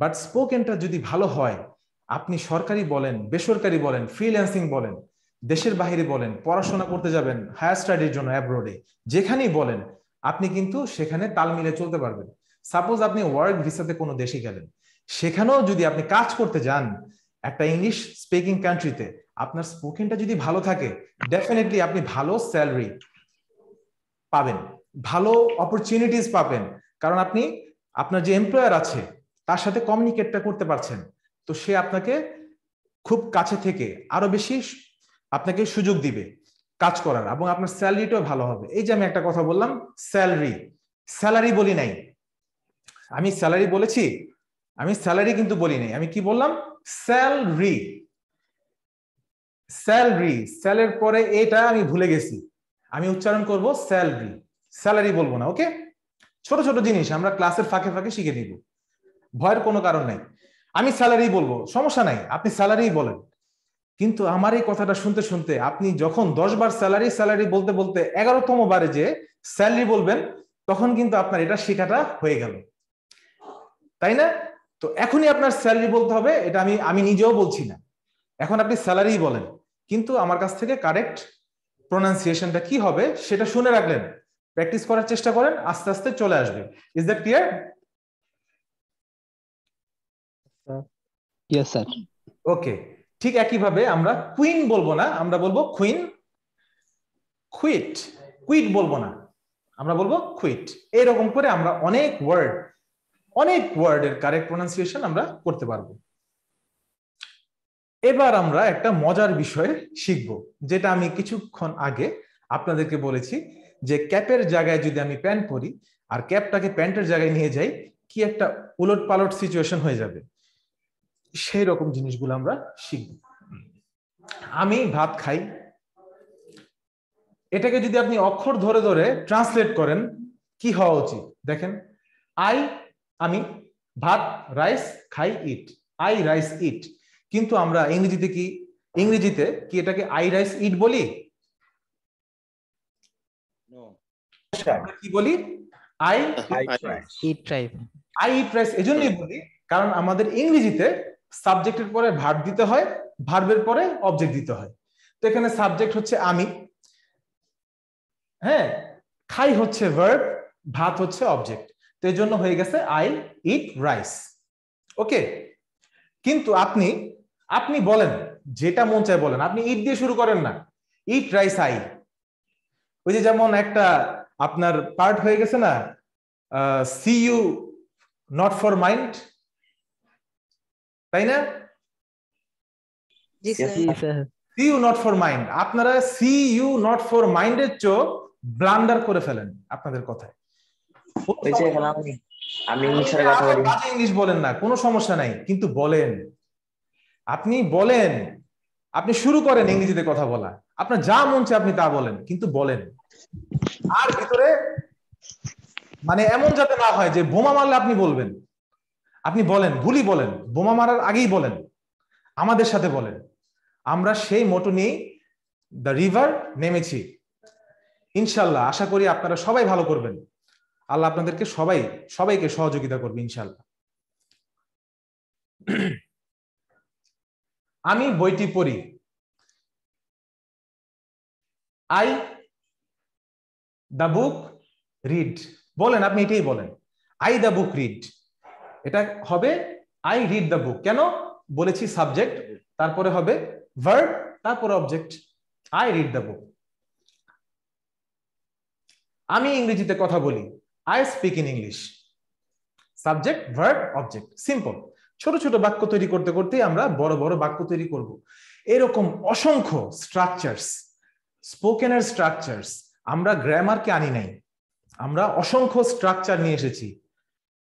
বাট স্পোকেনটা যদি ভালো হয়, আপনি সরকারি বলেন, বেসরকারি বলেন, ফ্রিল্যান্সিং বলেন, দেশের বাইরে বলেন, পড়াশোনা করতে যাবেন হায়ার স্টাডির জন্য অ্যাব্রোডে, যেখানেই বলেন আপনি কিন্তু সেখানে তাল মিলে চলতে পারবেন। সাপোজ আপনি ওয়ার্ক ভিসাতে কোনো দেশে গেলেন, সেখানেও যদি আপনি কাজ করতে যান একটা ইংলিশ স্পিকিং কান্ট্রিতে, আপনার স্পোকেনটা যদি ভালো থাকে, ডেফিনেটলি আপনি ভালো স্যালারি পাবেন, ভালো অপরচুনিটিস পাবেন, কারণ আপনি আপনার যে এমপ্লয়ার আছে তার সাথে কমিউনিকেটটা করতে পারছেন। তো সে আপনাকে খুব কাছে থেকে আরো বেশি আপনাকে সুযোগ দিবে কাজ করার, এবং আপনার স্যালারিটাও ভালো হবে। এই যে আমি একটা কথা বললাম, স্যালারি বলি নাই, আমি স্যালারি বলেছি, আমি স্যালারি কিন্তু বলি নাই, আমি কি বললাম? স্যালারি। স্যালারি, স্যালের পরে এটা আমি ভুলে গেছি, আমি উচ্চারণ করব স্যালারি, স্যালারি বলবো না। ওকে, ছোট ছোট জিনিস আমরা ক্লাসের ফাঁকে ফাঁকে শিখে নিব, ভয়ের কোনো কারণ নাই। আমি স্যালারি বলবো, সমস্যা নাই, আপনি স্যালারি বলেন। কিন্তু আমার এই কথাটা শুনতে শুনতে আপনি যখন 10 বার স্যালারি স্যালারি বলতে বলতে 11তম বারে যে স্যালারি বলবেন, তখন কিন্তু আপনার এটা শেখাটা হয়ে গেল, তাই না? তো এখনই আপনার স্যালারি বলতে হবে, এটা আমি নিজেও বলছি না, এখন আপনি স্যালারি বলেন, কিন্তু আমার কাছ থেকে কারেক্ট প্রোনাউন্সিয়েশনটা কি হবে সেটা শুনে রাখলেন, প্র্যাকটিস করার চেষ্টা করেন, আস্তে আস্তে চলে আসবে। Is that clear? Yes sir. Okay, ঠিক একইভাবে আমরা কুইন বলবো না, আমরা বলবো কুইন কুইট, কুইট বলবো না, আমরা বলবো কুইট। এরকম করে আমরা অনেক ওয়ার্ডের কারেক্ট প্রোনাউন্সিয়েশন আমরা করতে পারবো। এবার আমরা একটা মজার বিষয় শিখব, যেটা আমি কিছুক্ষণ আগে আপনাদেরকে বলেছি যে ক্যাপের জায়গায় যদি আমি প্যান্ট পরি আর ক্যাপটাকে প্যান্টের জায়গায় নিয়ে যাই, কি একটা উলট পালট সিচুয়েশন হয়ে যাবে। সেই রকম জিনিসগুলো আমরা শিখব। আমি ভাত খাই, এটাকে যদি আপনি অক্ষর ধরে ধরে ট্রান্সলেট করেন কি হওয়া উচিত দেখেন, আমি ভাত রাইস খাই ইট, আই রাইস ইট। কিন্তু আমরা ইংরেজিতে কি এটাকে আই রাইস ইট বলি? কি বলি? I eat rice. এজন্যই বলি কারণ আমাদের ইংরেজিতে সাবজেক্টের পরে ভার্ব দিতে হয়, ভার্বের পরে অবজেক্ট দিতে হয়। তো এখানে সাবজেক্ট হচ্ছে আমি, হ্যাঁ, খাই হচ্ছে ভার্ব, ভাত হচ্ছে অবজেক্ট। তো এই জন্য হয়ে গেছে আই ইট রাইস। ওকে, কিন্তু আপনি বলেন যেটা মন চায় বলেন, আপনি ইট দিয়ে শুরু করেন না, ইট রাইস আই। ওই যে যেমন একটা আপনার পার্ট হয়ে গেছে না, see you not for mind, তাই না? See you not for mind, আপনারা সি ইউ নট ফর মাইন্ডের চেয়ে ব্লান্ডার করে ফেলেন আপনাদের কথায়। বাজে ইংলিশ বলেন না, কোনো সমস্যা নাই, কিন্তু বলেন, আপনি শুরু করেন ইংরেজিতে কথা বলা, আপনার যা মন চায় আপনি তা বলেন, কিন্তু বলেন। আর ভিতরে মানে এমন যাতে না হয় যে বোমা মারলে আপনি বলবেন, আপনি বলেন, ভুলই বলেন, বোমা মারার আগেই বলেন, আমাদের সাথে বলেন। আমরা সেই মোটো নিয়ে দ্য রিভার নেমেছি। ইনশাল্লাহ আশা করি আপনারা সবাই ভালো করবেন, আল্লাহ আপনাদেরকে সবাইকে সহযোগিতা করবে ইনশাল্লাহ। আমি বইটি পড়ি, আই দ্য বুক রিড। বলেন, আপনি এটাই বলেন, আই দ্য বুক রিড। এটা হবে আই রিড দ্য বুক। কেন বলেছি? সাবজেক্ট, তারপরে হবে ভার্ব, তারপরে object. I read the book. আমি ইংরেজিতে কথা বলি, I speak in English. Subject, verb, object, simple. ছোট ছোট বাক্য তৈরি করতে করতে আমরা বড় বড় বাক্য তৈরি করব। এরকম অসংখ্য স্ট্রাকচারস, স্পোকেনের স্ট্রাকচারস, আমরা গ্রামারকে আনি নাই, আমরা অসংখ্য স্ট্রাকচার নিয়ে এসেছি,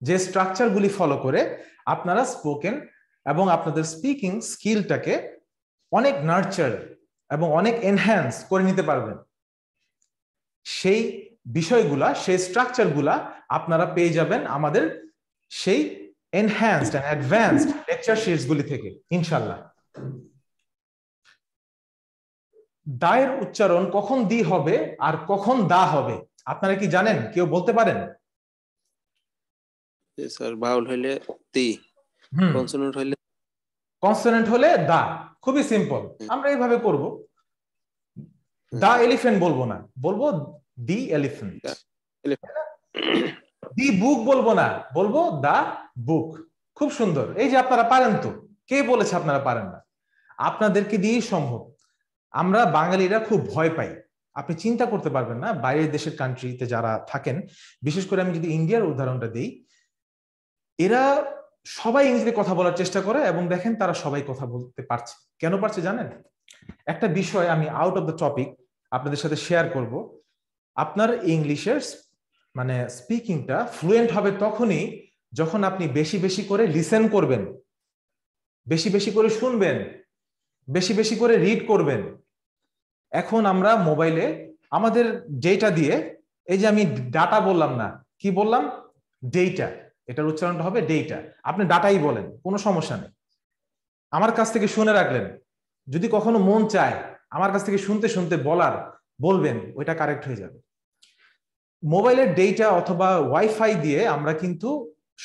যে স্ট্রাকচারগুলি ফলো করে আপনারা স্পোকেন এবং আপনাদের স্পিকিং স্কিলটাকে অনেক নার্চার এবং অনেক এনহ্যান্স করে নিতে পারবেন। সেই বিষয়গুলা, সেই স্ট্রাকচারগুলা আপনারা পেয়ে যাবেন আমাদের সেই এনহ্যান্সড এন্ড অ্যাডভান্সড লেকচার সিরিজগুলি থেকে ইনশাআল্লাহ। দায়ের উচ্চারণ কখন দি হবে আর কখন দা হবে আপনারা কি জানেন? কেউ বলতে পারেন? স্যার বাউল হইলে তি, কনসোনেন্ট হলে দা। খুবই সিম্পল, আমরা এইভাবে করব। দা এলিফ্যান্ট বলবো না, বলবো দি এলিফ্যান্ট। দি বুক বলবো না, বলবো দা বুক। খুব সুন্দর। এই যে আপনারা পারেন তো, কে বলেছে আপনারা পারেন না? আপনাদেরকে দিয়েই সম্ভব। আমরা বাঙালিরা খুব ভয় পাই, আপনি চিন্তা করতে পারবেন না বাইরের দেশের কান্ট্রিতে যারা থাকেন, বিশেষ করে আমি যদি ইন্ডিয়ার উদাহরণটা দিই, এরা সবাই ইংরেজিতে কথা বলার চেষ্টা করে এবং দেখেন তারা সবাই কথা বলতে পারছে। কেন পারছে জানেন? একটা বিষয় আমি আউট অফ দ্য টপিক আপনাদের সাথে শেয়ার করব। আপনার ইংলিশের মানে স্পিকিংটা ফ্লুয়েন্ট হবে তখনই যখন আপনি বেশি বেশি করে লিসেন করবেন, বেশি বেশি করে শুনবেন, বেশি বেশি করে রিড করবেন। এখন আমরা মোবাইলে আমাদের ডেটা দিয়ে, এই যে আমি ডাটা বললাম না, কি বললাম? ডেটা। এটার উচ্চারণটা হবে ডেটা। আপনি ডাটাই বলেন, কোনো সমস্যা নেই। আমার কাছ থেকে শুনে রাখলেন, যদি কখনো মন চায় আমার কাছ থেকে শুনতে শুনতে বলবেন, ওইটা কারেক্ট হয়ে যাবে। মোবাইলের ডেটা অথবা ওয়াইফাই দিয়ে আমরা কিন্তু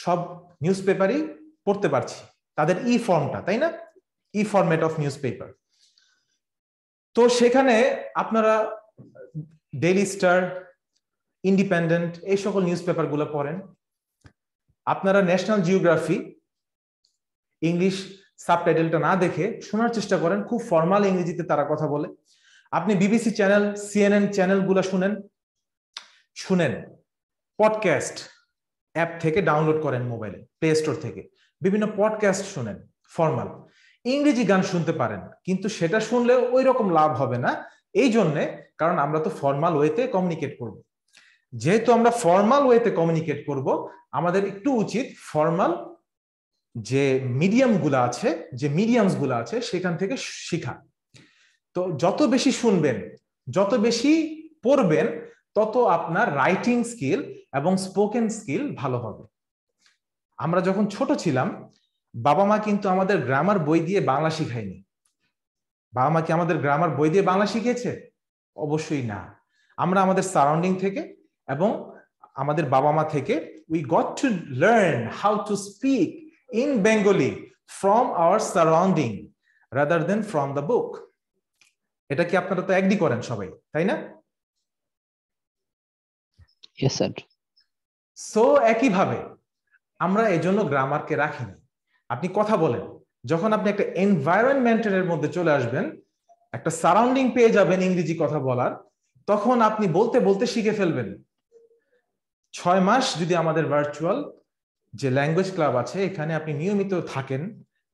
সব নিউজ পেপারই পড়তে পারছি, তাদের ই ফর্মটা, তাই না? ই ফরম্যাট অফ নিউজ পেপার। তো সেখানে আপনারা ডেইলি স্টার, ইন্ডিপেন্ডেন্ট, এই সকল নিউজ পেপারগুলো পড়েন। আপনারা ন্যাশনাল জিওগ্রাফি ইংলিশ সাবটাইটেলটা না দেখে শোনার চেষ্টা করেন, খুব ফর্মাল ইংরেজিতে তারা কথা বলে। আপনি বিবিসি চ্যানেল, সিএনএন চ্যানেলগুলো শুনেন, পডকাস্ট অ্যাপ থেকে ডাউনলোড করেন মোবাইলে, প্লে স্টোর থেকে বিভিন্ন পডকাস্ট শুনেন ফর্মাল। ইংরেজি গান শুনতে পারেন, কিন্তু সেটা শুনলে ওই রকম লাভ হবে না। এই জন্যে, কারণ আমরা তো ফর্মাল ওয়েতে কমিউনিকেট করব। যেহেতু আমরা ফর্মাল ওয়েতে কমিউনিকেট করব, আমাদের একটু উচিত ফর্মাল যে মিডিয়ামগুলো আছে, যে মিডিয়ামসগুলো আছে সেখান থেকে শেখা। তো যত বেশি শুনবেন, যত বেশি পড়বেন, তত আপনার রাইটিং স্কিল এবং স্পোকেন স্কিল ভালো হবে। আমরা যখন ছোট ছিলাম, বাবা মা কিন্তু আমাদের গ্রামার বই দিয়ে বাংলা শিখায়নি। বাবা মা কি আমাদের গ্রামার বই দিয়ে বাংলা শিখিয়েছে? অবশ্যই না। আমরা আমাদের সারাউন্ডিং থেকে এবং আমাদের বাবা মা থেকে we got to learn how to speak in Bengali from our surrounding rather than from the book. এটা কি আপনারা তো এগ্রি করেন সবাই, তাই না? Yes sir. সো একইভাবে আমরা এজন্য গ্রামারকে রাখিনি। আপনি কথা বলেন, যখন আপনি একটা এনভায়রনমেন্টের মধ্যে চলে আসবেন, একটা সারাউন্ডিং পেয়ে যাবেন ইংরেজি কথা বলার, তখন আপনি বলতে বলতে শিখে ফেলবেন। 6 মাস যদি আমাদের ভার্চুয়াল যে ল্যাঙ্গুয়েজ ক্লাব আছে এখানে আপনি নিয়মিত থাকেন,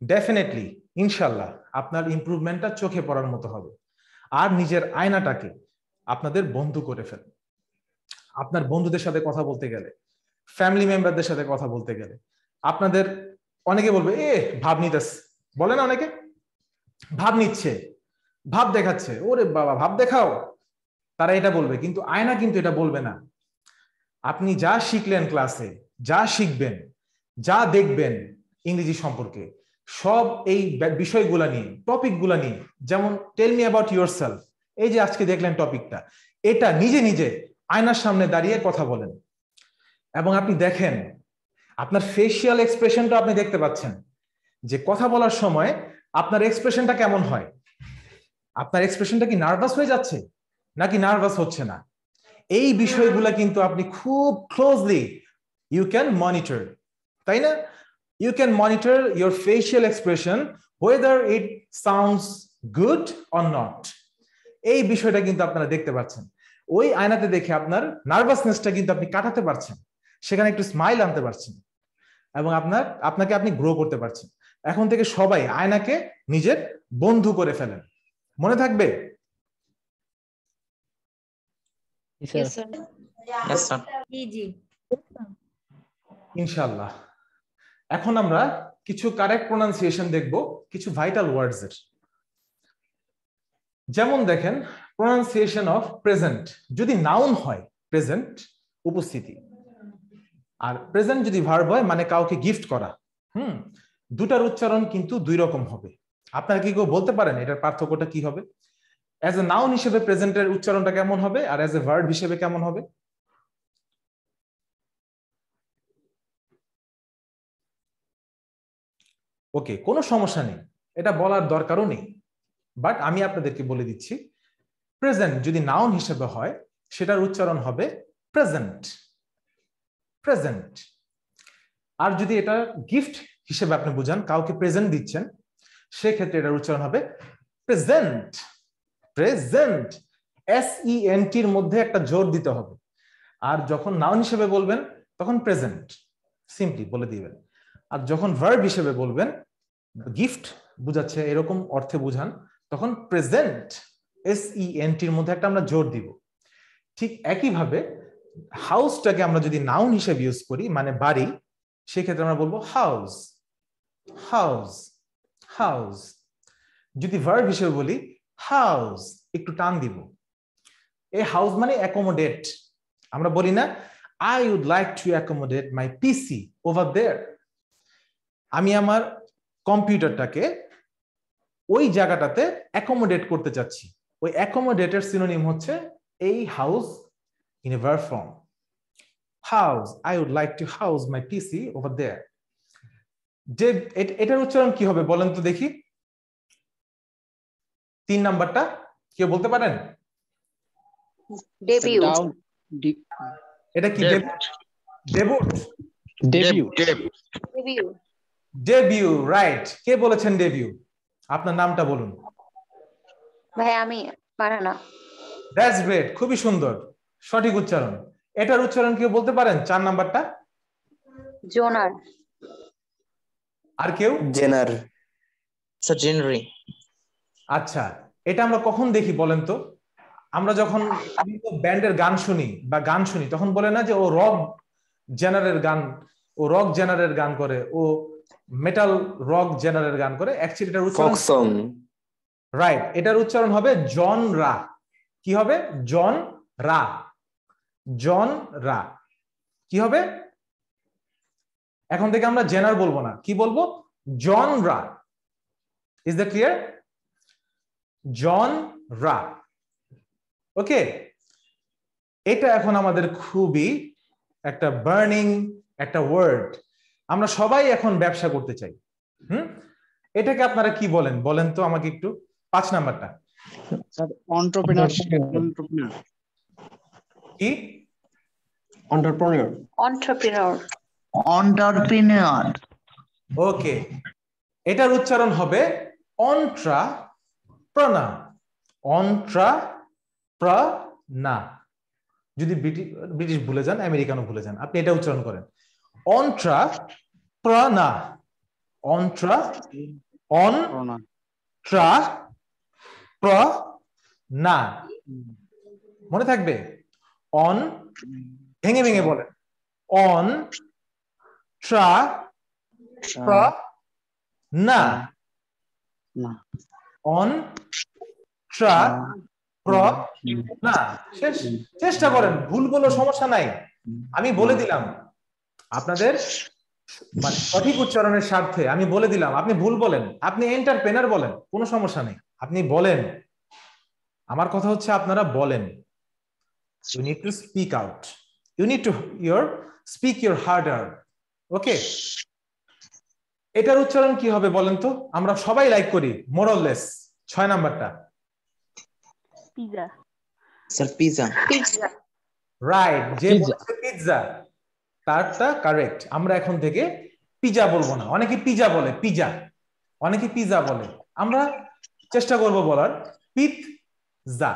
ডেফিনেটলি ইনশাল্লাহ আপনার ইমপ্রুভমেন্টটা চোখে পড়ার মতো হবে। আর নিজের আয়নাটাকে আপনাদের বন্ধু করে ফেলেন। আপনার বন্ধুদের সাথে কথা বলতে গেলে, ফ্যামিলি মেম্বারদের সাথে কথা বলতে গেলে, আপনাদের অনেকে বলবে ভাব নিতেস, বলে না অনেকে, ভাব নিচ্ছে, ভাব দেখাচ্ছে, ওরে বাবা ভাব দেখাও, তারা এটা বলবে, কিন্তু আয়না কিন্তু এটা বলবে না। আপনি যা শিখলেন ক্লাসে, যা শিখবেন, যা দেখবেন ইংরেজি সম্পর্কে, সব এই বিষয়গুলা নিয়ে, টপিকগুলা নিয়ে, যেমন টেল মি অ্যাবাউট ইয়োরসেলফ, এই যে আজকে দেখলেন টপিকটা, এটা নিজে নিজে আয়নার সামনে দাঁড়িয়ে কথা বলেন। এবং আপনি দেখেন আপনার ফেসিয়াল এক্সপ্রেশনটা আপনি দেখতে পাচ্ছেন যে কথা বলার সময় আপনার এক্সপ্রেশনটা কেমন হয়। আপনার এক্সপ্রেশনটা কি নার্ভাস হয়ে যাচ্ছে নাকি নার্ভাস হচ্ছে না? এই বিষয়গুলো কিন্তু আপনি খুব ক্লোজলি ইউ ক্যান মনিটর, তাই না? You can monitor your facial expression whether it sounds good or not. এই বিষয়টা কিন্তু আপনারা দেখতে পাচ্ছেন। ওই আয়নাতে দেখে আপনার নার্ভাসনেসটা কিন্তু আপনি কাটাতে পারছেন, সেখানে একটু স্মাইল আনতে পারছেন এবং আপনাকে আপনি গ্রো করতে পারছেন। এখন থেকে সবাই আয়নাকে নিজের বন্ধু করে ফেলেন, মনে থাকবে? ইনশাআল্লাহ। এখন আমরা কিছু কারেক্ট প্রোনাউন্সিয়েশন দেখব, কিছু ভাইটাল ওয়ার্ডস এর। যেমন দেখেন প্রোনাউন্সিয়েশন অফ প্রেজেন্ট, যদি নাউন হয় প্রেজেন্ট উপস্থিতি, আর প্রেজেন্ট যদি ভার্ব হয় মানে কাউকে গিফট করা। দুটার উচ্চারণ কিন্তু দুই রকম হবে। আপনারা কি কেউ বলতে পারেন এটার পার্থক্যটা কি হবে? অ্যাজ এ নাউন হিসেবে প্রেজেন্টের উচ্চারণটা কেমন হবে আর অ্যাজ এ ভার্ব হিসেবে কেমন হবে? ওকে, কোনো সমস্যা নেই, এটা বলার দরকারও নেই, বাট আমি আপনাদেরকে বলে দিচ্ছি, প্রেজেন্ট যদি নাউন হিসেবে হয় সেটার উচ্চারণ হবে প্রেজেন্ট, প্রেজেন্ট। আর যদি এটা গিফট হিসেবে আপনি বুঝান, কাউকে প্রেজেন্ট দিচ্ছেন, সেক্ষেত্রে এটার উচ্চারণ হবে প্রেজেন্ট, প্রেজেন্ট। SENT এর মধ্যে একটা জোর দিতে হবে। আর যখন নাউন হিসেবে বলবেন তখন প্রেজেন্ট সিম্পলি বলে দিবেন। আর যখন ভার্ব হিসেবে বলবেন, গিফট বুঝাচ্ছে এরকম অর্থে বুঝান, তখন প্রেজেন্ট SENT এর মধ্যে একটা আমরা জোর দিব। ঠিক একইভাবে হাউসটাকে আমরা যদি নাউন হিসেবে ইউজ করি মানে বাড়ি, সেক্ষেত্রে আমরা বলবো হাউস, হাউস, হাউস। যদি ভার্ব হিসেবে বলি হাউস, একটু টান দিব। এই হাউস মানে অ্যাকোমোডেট। আমরা বলি না I would like to accommodate my PC over there, আমি আমার কম্পিউটারটাকে ওই জায়গাটাতে অ্যাকোমোডেট করতে চাচ্ছি। ওই অ্যাকোমোডেটের সিনোনিম হচ্ছে এই house in a verb form. House, I would like to house my PC over there. এটার উচ্চারণ কি হবে বলেন তো দেখি? 3 নাম্বারটা কেউ বলতে পারেন? Debut. এটা কি? Debut, Debut. Debut. Debut, right. কে বলেছেন ডেবিউ? আপনার নামটা বলুন। ভাই আমি বানানা। দ্যাটস গ্রেট, খুবই সুন্দর, সঠিক উচ্চারণ। এটার উচ্চারণ কেউ বলতে পারেন? 4 নাম্বারটা জোনার। আর কেউ? জেনার। স্যার জেনারি। আচ্ছা, এটা আমরা কখন দেখি বলেন তো? আমরা যখন ব্যান্ডের গান শুনি বা গান শুনি তখন বলে না যে ও রক জেনারের গান, ও রক জেনারের গান করে, ও মেটাল রক জেনারের গান করে। অ্যাকচুয়ালি এটার উচ্চারণ ফোক সং। রাইট, এটার উচ্চারণ হবে জন রা। কি হবে? জন রা। জন রা কি হবে? এখন থেকে আমরা জেনার বলবো না, কি বলবো? জন রা। Is that clear? জন রা। ওকে, এটা এখন আমাদের খুবই একটা বার্নিং একটা ওয়ার্ড। আমরা সবাই এখন ব্যবসা করতে চাই। এটাকে আপনারা কি বলেন বলেন তো আমাকে একটু? 5 নাম্বারটা এন্টারপ্রেনারশিপ। কি? এন্টারপ্রেনার। এন্টারপ্রেনার। entrepreneur, ওকে, এটার উচ্চারণ হবে অন্ট্রাপ্রনা। অন্ট্রাপ্রনা। যদি ব্রিটিশ ভুলে যান, আমেরিকানো ভুলে যান, আপনি এটা উচ্চারণ করেন অন্ট্রাপ্রনা। অন্ট্রাপ্রনা। মনে থাকবে? অন, ভেঙে ভেঙে বলেন, অন ট্রা না, অন ট্রা না। চেষ্টা করেন, ভুল বলো সমস্যা নাই, আমি বলে দিলাম আপনাদের মানে সঠিক উচ্চারণের স্বার্থে আমি বলে দিলাম। আপনি ভুল বলেন, আপনি এন্টারপ্রেনার বলেন, কোনো সমস্যা নেই, আপনি বলেন। আমার কথা হচ্ছে আপনারা বলেন। You need to speak out. You need to speak your harder. Okay? এটার উচ্চারণ কি হবে বলেন তো? আমরা সবাই লাইক করি মোরলেস। 6 নাম্বারটা pizza. sir pizza, pizza. Right, যে বলছে পিৎজা তারটা কারেক্ট। আমরা এখন থেকে পিজা বলবো না। অনেকে পিজা বলে, পিজা, অনেকে পিজা বলে। আমরা চেষ্টা করব বলার পিৎজা।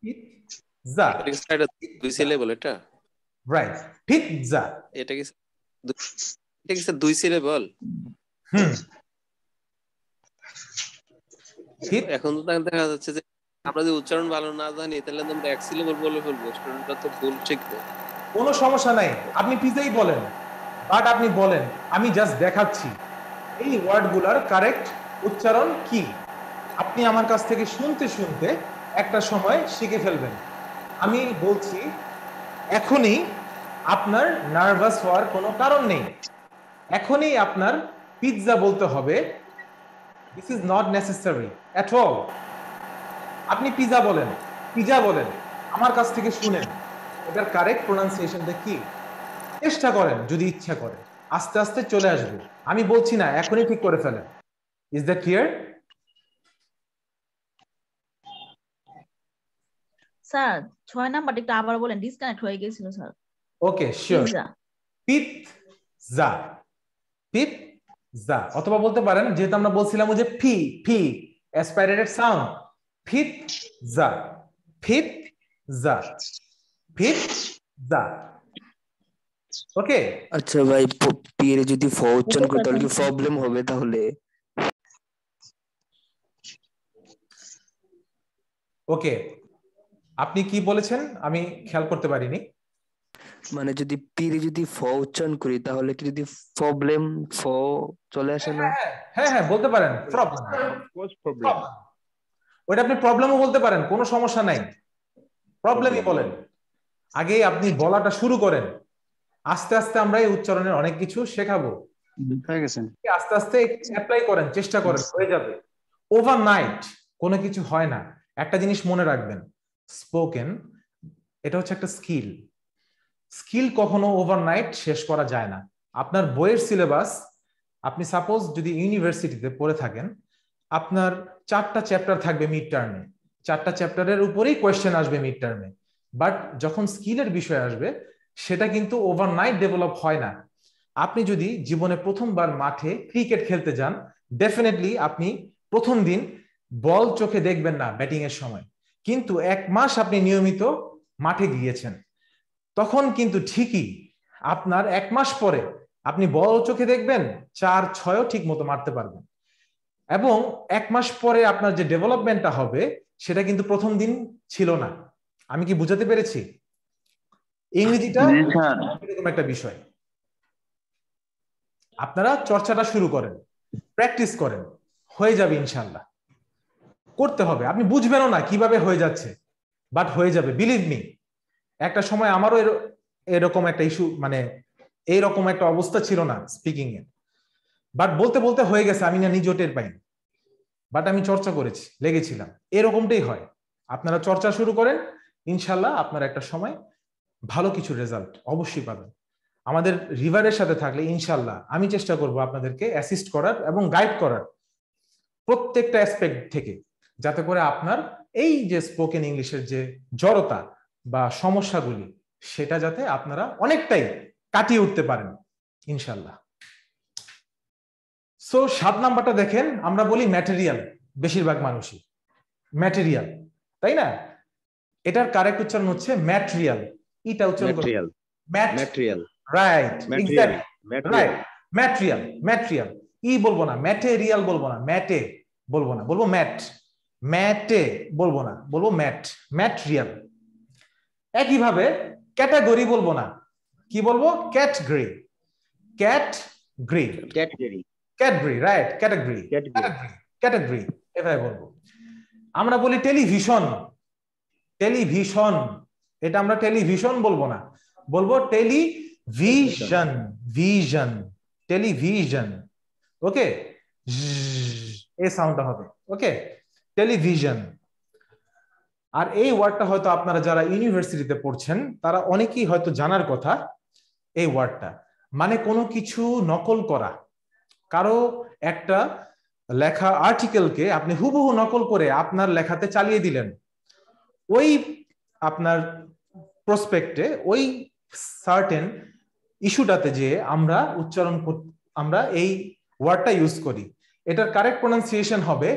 পিৎজা, এটা দুই সিলেবল। এটা রাইট, পিৎজা। এটা কি স্যার দুই সিলেবল? এখন তো দেখা যাচ্ছে যে আমরা যদি উচ্চারণ ভালো না জানি তাহলে আমরা এক সিলেবল বলে ফেলবো, স্টুডেন্টরা তো ভুল শিখবে। কোনো সমস্যা নাই, আপনি পিজাই বলেন, বাট আপনি বলেন, আমি জাস্ট দেখাচ্ছি এই ওয়ার্ডগুলোর কারেক্ট উচ্চারণ কি। আপনি আমার কাছ থেকে শুনতে শুনতে একটা সময় শিখে ফেলবেন। আমি বলছি, এখনই আপনার নার্ভাস হওয়ার কোনো কারণ নেই। এখনই আপনার পিৎজা বলতে হবে। This is not necessary at all. আপনি পিজা বলেন, পিজা বলেন, আমার কাছ থেকে শুনেন এটার কারেক্ট প্রোনাউন্সিয়েশনটা কি। চেষ্টা করেন, যদি ইচ্ছা করে আস্তে আস্তে চলে আসবে। আমি বলছি না এখনই ঠিক করে ফেলেন। Is that clear? স্যার 6 নাম্বারটা একটু আবার বলেন, ডিসকানেক্ট হয়ে গিয়েছিল sir. Okay, sure. Pizza, pizza. অথবা বলতে পারেন, যেহেতু আমরা বলছিলাম যে ফি ফি aspirated sound, pizza, pizza, pizza. Okay, আচ্ছা ভাই, পি এর যদি ফ উচ্চারণ করি তাহলে কি প্রবলেম হবে? তাহলে ওকে, আপনি কি বলেছেন আমি খেয়াল করতে পারিনি। মানে যদি পি এর যদি ফ উচ্চারণ করি তাহলে কি যদি প্রবলেম ফ চলে আসে না? হ্যাঁ হ্যাঁ, বলতে পারেন প্রবলেম। ওটা আপনি প্রবলেমও বলতে পারেন, কোনো সমস্যা নাই, প্রবলেমই বলেন। আগে আপনি বলাটা শুরু করেন, আস্তে আস্তে আমরা এই উচ্চারণের অনেক কিছু শেখাবো। আস্তে আস্তে অ্যাপ্লাই করেন, চেষ্টা করেন, হয়ে যাবে। ওভারনাইট কোনো কিছু হয় না। একটা জিনিস মনে রাখবেন, স্পোকেন এটা হচ্ছে একটা স্কিল। স্কিল কখনো ওভারনাইট শেষ করা যায় না। আপনার বইয়ের সিলেবাস, আপনি সাপোজ যদি ইউনিভার্সিটিতে পড়ে থাকেন, আপনার 4টা চ্যাপ্টার থাকবে মিড টার্মে, 4টা চ্যাপ্টারের উপরেই কোয়েশ্চেন আসবে মিড টার্মে। বাট যখন স্কিলের বিষয় আসবে, সেটা কিন্তু ওভারনাইট ডেভেলপ হয় না। আপনি যদি জীবনে প্রথমবার মাঠে ক্রিকেট খেলতে যান, ডেফিনেটলি আপনি প্রথম দিন বল চোখে দেখবেন না ব্যাটিং এর সময়, কিন্তু 1 মাস আপনি নিয়মিত মাঠে গিয়েছেন, তখন কিন্তু ঠিকই আপনার 1 মাস পরে আপনি বল চোখে দেখবেন, 4-6ও ঠিক মতো মারতে পারবেন। এবং 1 মাস পরে আপনার যে ডেভেলপমেন্টটা হবে সেটা কিন্তু প্রথম দিন ছিল না। আমি কি বুঝাতে পেরেছি? ইংরেজিটা এরকম একটা বিষয়। আপনারা চর্চাটা শুরু করেন, প্র্যাকটিস করেন, হয়ে যাবে ইনশাল্লাহ। করতে হবে, আপনি বুঝবেনও না কিভাবে হয়ে যাচ্ছে, বাট হয়ে যাবে, বিলিভ মি। একটা সময় আমারও এরকম একটা ইস্যু, মানে এইরকম একটা অবস্থা ছিল না স্পিকিং এ, বাট বলতে বলতে হয়ে গেছে, আমি না নিজেও টের পাইনি, বাট আমি চর্চা করেছি, লেগেছিলাম। এরকমটাই হয়, আপনারা চর্চা শুরু করেন, ইনশাল্লাহ আপনারা একটা সময় ভালো কিছু রেজাল্ট অবশ্যই পাবেন। আমাদের রিভারের সাথে থাকলে ইনশাল্লাহ আমি চেষ্টা করব আপনাদেরকে অ্যাসিস্ট করার এবং গাইড করার প্রত্যেকটা অ্যাসপেক্ট থেকে, যাতে করে আপনার এই যে স্পোকেন ইংলিশের যে জড়তা বা সমস্যাগুলি, সেটা যাতে আপনারা অনেকটাই কাটিয়ে উঠতে পারেন ইনশাল্লাহ। সো 7 নাম্বারটা দেখেন, আমরা বলি ম্যাটেরিয়াল, বেশিরভাগ মানুষই ম্যাটেরিয়াল, তাই না? এটার কারেক্ট উচ্চারণ হচ্ছে ম্যাটেরিয়াল। এটা উচ্চারণ material, material, right, material, right, material, material. ই বলবো না, ম্যাটেরিয়াল বলবো না, ম্যাটে বলবো না, বলবো ম্যাট, ম্যাটে বলবো না, বলবো ম্যাট, ম্যাটেরিয়াল। একইভাবে ক্যাটাগরি বলবো না, কি বলবো? Category, category, category, category, right, category, category, category, এভাবে বলবো। আমরা বলি টেলিভিশন, টেলিভিশন, এটা আমরা টেলিভিশন বলবো না, বলবো টেলিভিশন, ভিশন, টেলিভিশন। ওকে, এই সাউন্ডটা হবে, ওকে, টেলিভিশন। আর এই ওয়ার্ডটা হয়তো আপনারা যারা ইউনিভার্সিটিতে পড়ছেন তারা অনেকেই হয়তো জানার কথা। এই ওয়ার্ডটা মানে কোনো কিছু নকল করা, কারো একটা লেখা আর্টিকেলকে আপনি হুবহু নকল করে আপনার লেখাতে চালিয়ে দিলেন, ওই আপনার প্রসপেক্টে ওই সার্টেন ইস্যুটাতে যে আমরা আমরা এই ওয়ার্ডটা ইউজ করি। এটার কারেক্ট প্রোনাউন্সিয়েশন হবে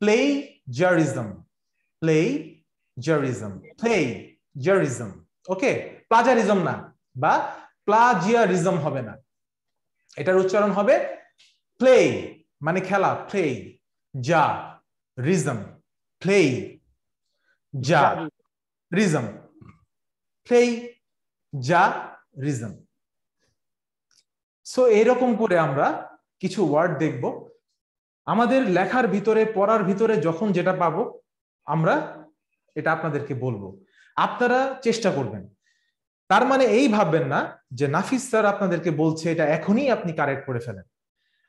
প্লেজারিজম, প্লেজারিজম, প্লেজারিজম। ওকে, প্লাজারিজম না, বা প্লাজিয়ারিজম হবে না, এটার উচ্চারণ হবে প্লে মানে খেলা, প্লে, যা রিজম, প্লে যা রিজম, প্লে যা রিজম। সো এরকম করে আমরা কিছু ওয়ার্ড দেখব আমাদের লেখার ভিতরে, পড়ার ভিতরে, যখন যেটা পাবো আমরা এটা আপনাদেরকে বলবো, আপনারা চেষ্টা করবেন। তার মানে এই ভাববেন না যে নাফিস স্যার আপনাদেরকে বলছে এটা এখনই আপনি কারেক্ট করে ফেলেন।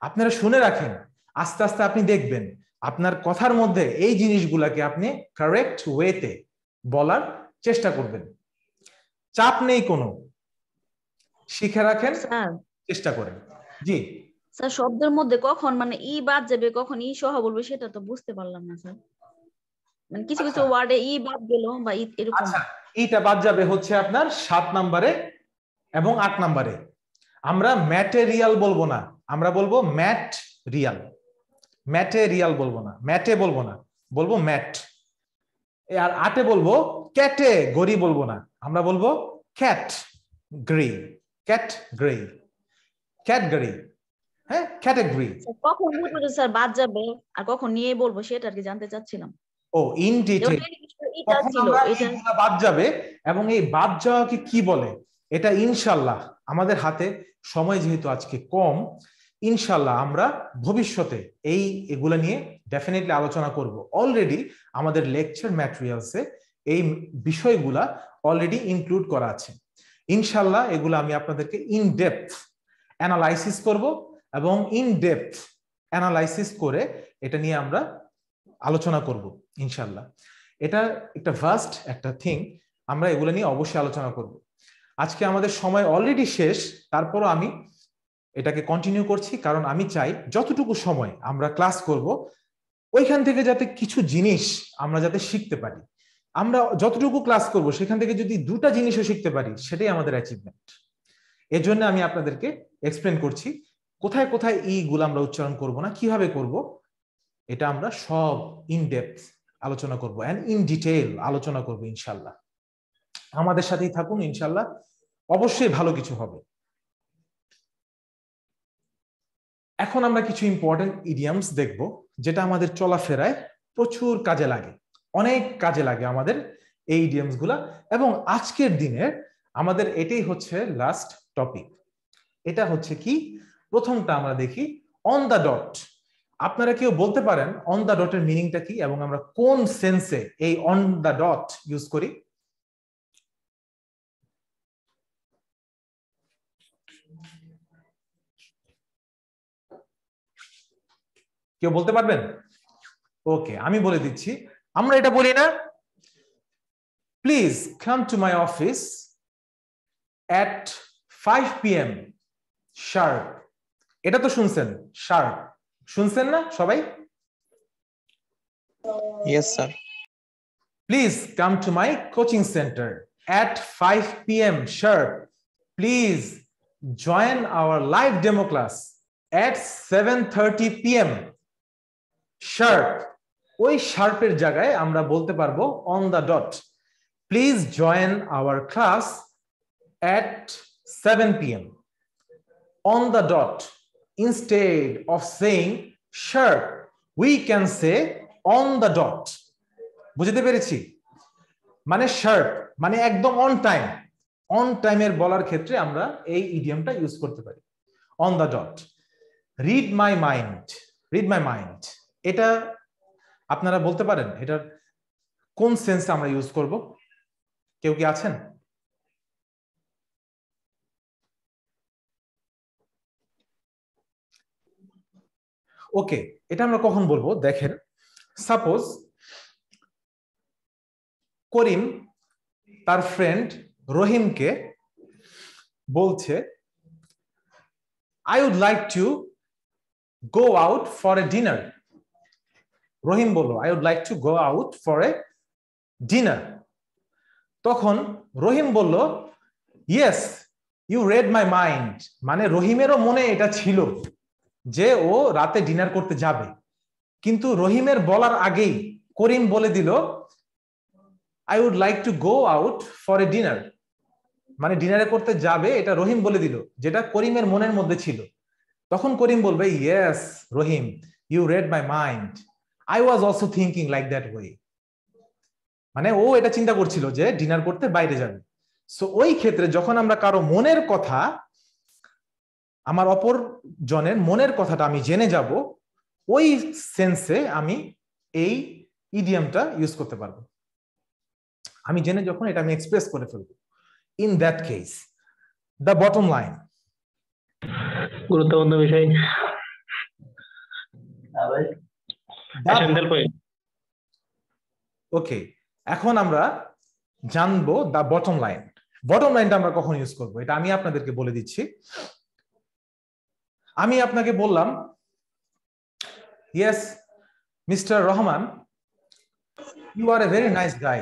আপনারা শুনে রাখেন, আস্তে আস্তে আপনি দেখবেন আপনার কথার মধ্যে এই জিনিসগুলাকে আপনি কারেক্ট ওয়েতে বলার চেষ্টা করবেন। চাপ নেই কোনো, শিখে রাখেন, চেষ্টা করেন। জি স্যার, শব্দের মধ্যে কখন মানে ই বাদ যাবে, কখন ই সহ বলবে সেটা তো বুঝতে পারলাম না স্যার। মানে কিছু কিছু ওয়ার্ডে ই বাদ গেল বা এরকম। আচ্ছা, ইটা বাদ যাবে হচ্ছে আপনার 7 নম্বরে এবং 8 নম্বরে। আমরা ম্যাটেরিয়াল বলবো না, আমরা বলবো ম্যাটেরিয়াল, ম্যাটেরিয়াল বলবো না, ম্যাটে বলবো না, বলবো ম্যাট। আর 8-এ বলবো ক্যাটেগরি বলবো না, আমরা বলবো ক্যাটগরি, ক্যাটগরি, ক্যাটগরি, হ্যাঁ, ক্যাটেগরি। কখন বলবো স্যার বাদ যাবে আর কখন নিয়ে বলবো সেটা আর কি জানতে চাচ্ছিলাম। ও, ইন ডিটেইল কখন আমরা এইগুলা বাদ যাবে এবং এই বাদ যাওয়াকে কি বলে, এটা ইনশাআল্লাহ আমাদের হাতে সময় যেহেতু আজকে কম, ইনশাআল্লাহ আমরা ভবিষ্যতে এগুলা নিয়ে ডেফিনেটলি আলোচনা করব। অলরেডি আমাদের লেকচার ম্যাটেরিয়ালসে এই বিষয়গুলা অলরেডি ইনক্লুড করা আছে। ইনশাআল্লাহ এগুলা আমি আপনাদেরকে ইন ডেপথ অ্যানালাইসিস করব এবং ইন ডেপথ অ্যানালাইসিস করে এটা নিয়ে আমরা আলোচনা করব ইনশাআল্লাহ। এটা একটা ভাস্ট একটা থিং, আমরা এগুলো নিয়ে অবশ্যই আলোচনা করব। আজকে আমাদের সময় অলরেডি শেষ, তারপরও আমি এটাকে কন্টিনিউ করছি, কারণ আমি চাই যতটুকু সময় আমরা ক্লাস করব ওইখান থেকে যাতে কিছু জিনিস আমরা যাতে শিখতে পারি। আমরা যতটুকু ক্লাস করব সেখান থেকে যদি 2টা জিনিসও শিখতে পারি সেটাই আমাদের অ্যাচিভমেন্ট। এর জন্য আমি আপনাদেরকে এক্সপ্লেন করছি কোথায় কোথায় ইগুলো আমরা উচ্চারণ করব না, কিভাবে করব, এটা আমরা সব ইন ডেপথ আলোচনা করব এন্ড ইন ডিটেইল আলোচনা করব ইনশাআল্লাহ। আমাদের সাথেই থাকুন, ইনশাআল্লাহ অবশ্যই ভালো কিছু হবে। এখন আমরা কিছু ইম্পর্টেন্ট ইডিয়মস দেখব যেটা আমাদের চলাফেরায় প্রচুর কাজে লাগে, অনেক কাজে লাগে আমাদের এই ইডিয়মস গুলা। এবং আজকের দিনের আমাদের এটাই হচ্ছে লাস্ট টপিক। এটা হচ্ছে কি, প্রথমটা আমরা দেখি অন দ্য ডট। আপনারা কেউ বলতে পারেন অন দ্য ডটের মিনিংটা কি এবং আমরা কোন সেন্সে এই অন দ্য ডট ইউজ করি? কেউ বলতে পারবেন? ওকে, আমি বলে দিচ্ছি। আমরা এটা বলি না, please come to my office at 5 PM sharp। এটা তো শুনছেন, শার্প শুনছেন না সবাই? Yes, sir. Please come to my coaching center at 5 PM sharp. Please join our live demo class at 7:30 PM sharp। ওই শার্পের জায়গায় আমরা বলতে পারবো on the dot। Please join our class at 7 PM on the dot। Instead of saying sharp, we can say on the dot। বুঝতে পেরেছি? মানে শার্প মানে একদম অন টাইম, অন টাইমের বলার ক্ষেত্রে আমরা এই ইডিয়মটা ইউজ করতে পারি, on the dot. Read my mind, read my mind, এটা আপনারা বলতে পারেন এটার কোন সেন্সে আমরা ইউজ করব? কেউ কি আছেন? ওকে, এটা আমরা কখন বলবো দেখেন। সাপোজ করিম তার ফ্রেন্ড রহিমকে বলছে I would like to go out for a dinner. Rahim বলল I would like to go out for a dinner. তখন রহিম বলল yes you read my mind, মানে রহিমেরও মনে এটা ছিল যে ও রাতে ডিনার করতে যাবে, কিন্তু রহিমের বলার আগেই করিম বলে দিল I would like to go out for a dinner, মানে ডিনারে করতে যাবে এটা রহিম বলে দিল, যেটা করিমের মনের মধ্যে ছিল। তখন করিম বলবে yes Rahim you read my mind, I was also thinking like that way. মানে ও এটা চিন্তা করছিল যে ডিনার করতে বাইরে যাবে। সো ওই ক্ষেত্রে যখন আমরা কারো মনের কথা, আমার অপর জনের মনের কথাটা আমি জেনে যাব, ওই সেন্সে আমি এই ইডিয়মটা ইউজ করতে পারবো। আমি জেনে যখন এটা আমি এক্সপ্রেস করে ফেলবো। In that case the bottom line, গুরুত্বপূর্ণ বিষয়। ওকে, এখন আমরা জানবো দ্য বটম লাইন। বটম লাইনটা আমরা কখন ইউজ করবো এটা আমি আপনাদেরকে বলে দিচ্ছি। আমি আপনাকে বললাম yes mister Rahman you are a very nice guy,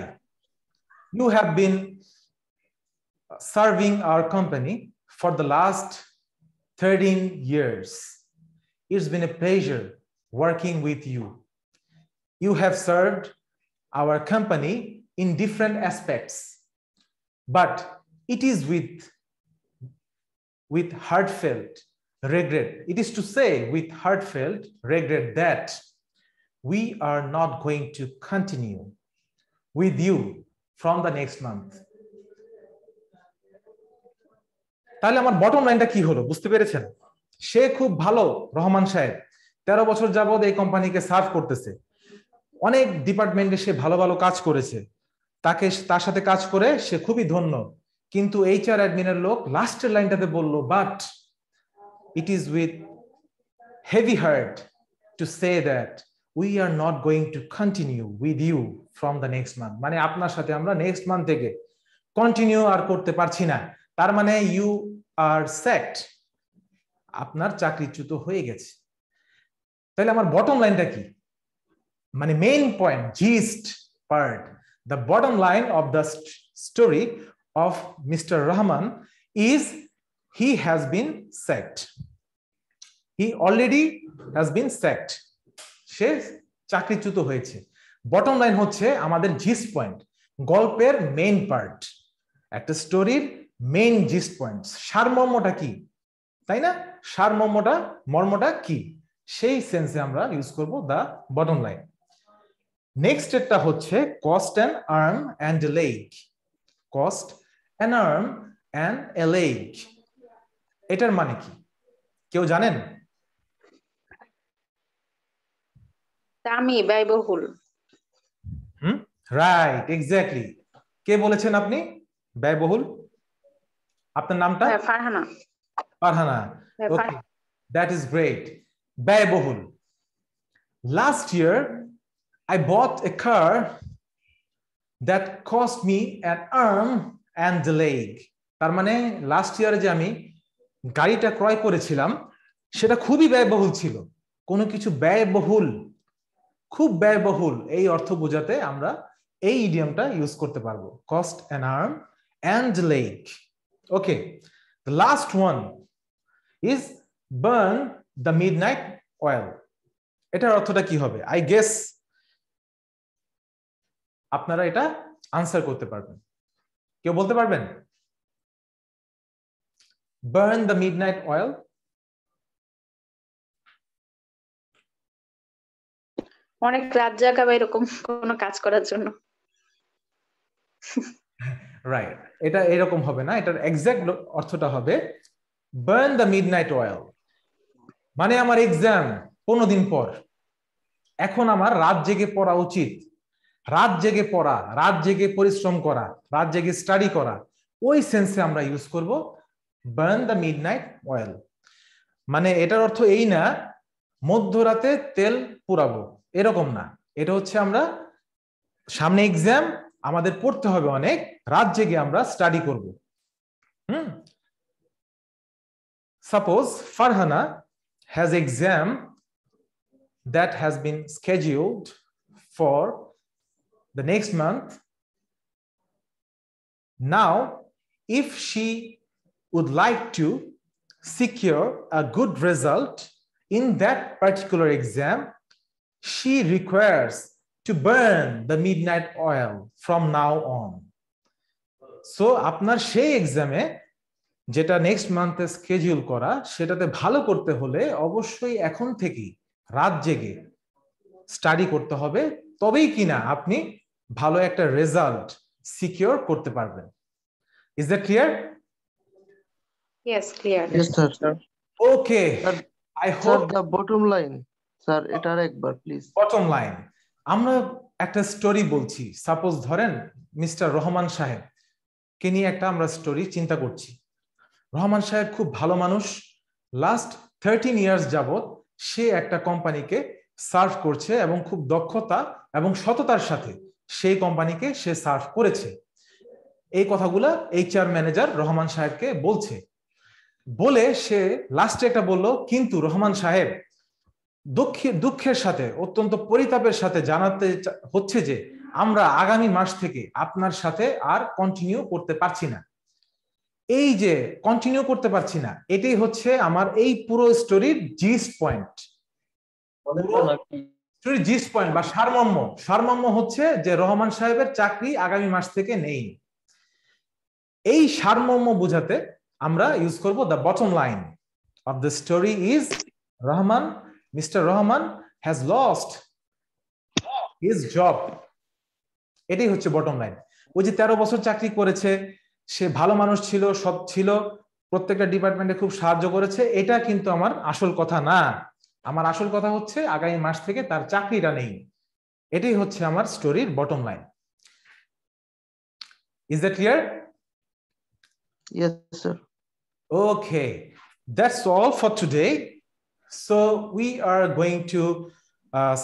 you have been serving our company for the last 13 years. It's been a pleasure working with you. You have served our company in different aspects, but it is with heartfelt regret. It is to say with heartfelt regret that we are not going to continue with you from the next month. তাহলে আমার বটম লাইনটা কি হলো বুঝতে পেরেছেন? সে খুব ভালো, রহমান সাহেব 13 বছর যাবত এই কোম্পানিকে সার্ভ করতেছে, অনেক ডিপার্টমেন্টে সে ভালো ভালো কাজ করেছে, তার সাথে কাজ করে সে খুবই ধন্য। কিন্তু এইচআর অ্যাডমিনের লোক লাস্টের লাইনটাতে বলল but it is with heavy heart to say that we are not going to continue with you from the next month। মানে আপনার সাথে আমরা নেক্সট মান্থ থেকে কন্টিনিউ আর করতে পারছি না। তার মানে ইউ আর স্যাকড, আপনার চাকরিচ্যুত হয়ে গেছে। তাহলে আমার বটম লাইনটা কি? মানে main point, gist part, the bottom line of the story of mister Rahman is he has been sacked. He already has been sacked. সে চাকরিচ্যুত হয়েছে। বটম লাইন হচ্ছে আমাদের জিস্ট পয়েন্ট, গল্পের মেইন পার্ট, একটা স্টোরির মেইন জিস্ট পয়েন্ট, সারমর্মটা কি, তাই না? মর্মটা কি, সেই সেন্সে আমরা ইউজ করব দা বটম লাইন। নেক্সট একটা হচ্ছে cost and earn and leg. Cost and earn and a leg, এটার মানে কি কেউ জানেন? দামি, ব্যয়বহুল। Right, exactly. কে বলেছেন আপনি ব্যয়বহুল? আপনার নামটা? ফারহানা। ফারহানা, ওকে, দ্যাট ইজ গ্রেট। ব্যয়বহুল। Last year I bought a car that cost me an arm and a leg. তার মানে লাস্ট ইয়ারে যে আমি গাড়িটা ক্রয় করেছিলাম সেটা খুবই ব্যয়বহুল ছিল। কোনো কিছু ব্যয়বহুল, খুব ব্যয়বহুল, এই অর্থ বোঝাতে আমরা এই ইডিয়ামটা ইউজ করতে পারবো, cost an arm and leg. Okay, the last one is burn the midnight oil. এটার অর্থটা কি হবে? I guess আপনারা এটা আনসার করতে পারবেন। কেউ বলতে পারবেন? Burn the midnight oil. অনেক রাত জাগা বা এরকম কোনো কাজ করার জন্য। রাইট, এটা এরকম হবে না, এটার এক্সাক্ট অর্থটা হবে বার্ন দ্য মিডনাইট অয়েল। মানে আমার এক্সাম 15 দিন পর, এখন আমার রাত জেগে পড়া উচিত। রাত জেগে পড়া, রাত জেগে পরিশ্রম করা, রাত জেগে স্টাডি করা, ওই সেন্সে আমরা ইউজ করব বার্ন দ্য মিডনাইট অয়েল। মানে এটার অর্থ এই না মধ্যরাতে তেল পুরাবো, এরকম না। এটা হচ্ছে আমরা সামনে এক্সাম, আমাদের পড়তে হবে অনেক, রাত জেগে আমরা স্টাডি করব। Suppose Farhana has exam that has been scheduled for the next month. Now, if she would like to secure a good result in that particular exam, she requires to burn the midnight oil from now on. So, আপনার সেই এক্সামে যেটা নেক্সট মান্থে স্কেডিউল করা, সেটাতে ভালো করতে হলে অবশ্যই এখন থেকেই রাত জেগে স্টাডি করতে হবে, তবেই কিনা আপনি ভালো একটা রেজাল্ট সিকিউর করতে পারবেন। Is that clear? Yes, clear. Yes, sir. Okay, I hope the bottom line sir, এটা একবার প্লিজ। বটম লাইন, আমরা একটা স্টোরি বলছি। সাপোজ ধরেন মিস্টার রহমান সাহেব কে নিয়ে একটা আমরা স্টোরি চিন্তা করছি। রহমান সাহেব খুব ভালো মানুষ, লাস্ট 13 ইয়ার্স যাবত সে একটা কোম্পানিকে সার্ভ করছে এবং খুব দক্ষতা এবং সততার সাথে সেই কোম্পানিকে সে সার্ভ করেছে। এই কথাগুলা এইচআর ম্যানেজার রহমান সাহেবকে বলছে। বলে সে লাস্টে একটা বলল, কিন্তু রহমান সাহেব দুঃখের সাথে, অত্যন্ত পরিতাপের সাথে জানাতে হচ্ছে যে আমরা আগামী মাস থেকে আপনার সাথে আর কন্টিনিউ করতে পারছি না। এই যে কন্টিনিউ করতে পারছি না, এটাই হচ্ছে আমার এই পুরো স্টোরির জিস্ট পয়েন্ট। স্টোরির জিস্ট পয়েন্ট বা সারমর্ম, সারমর্ম হচ্ছে যে রহমান সাহেবের চাকরি আগামী মাস থেকে নেই। এই সারমর্ম বোঝাতে আমরা ইউজ করব the bottom line of the story is mister Rahman has lost his job. এটাই হচ্ছে বটম লাইন। ওই যে 13 বছর চাকরি করেছে, সে ভালো মানুষ ছিল, সৎ ছিল, প্রত্যেকটা ডিপার্টমেন্টে খুব সাহায্য করেছে, এটা কিন্তু আমার আসল কথা না। আমার আসল কথা হচ্ছে আগামী মাস থেকে তার চাকরিটা নেই। এটাই হচ্ছে আমার স্টোরির bottom line. Is that clear? Yes, sir. Okay, that's all for today. So we are going to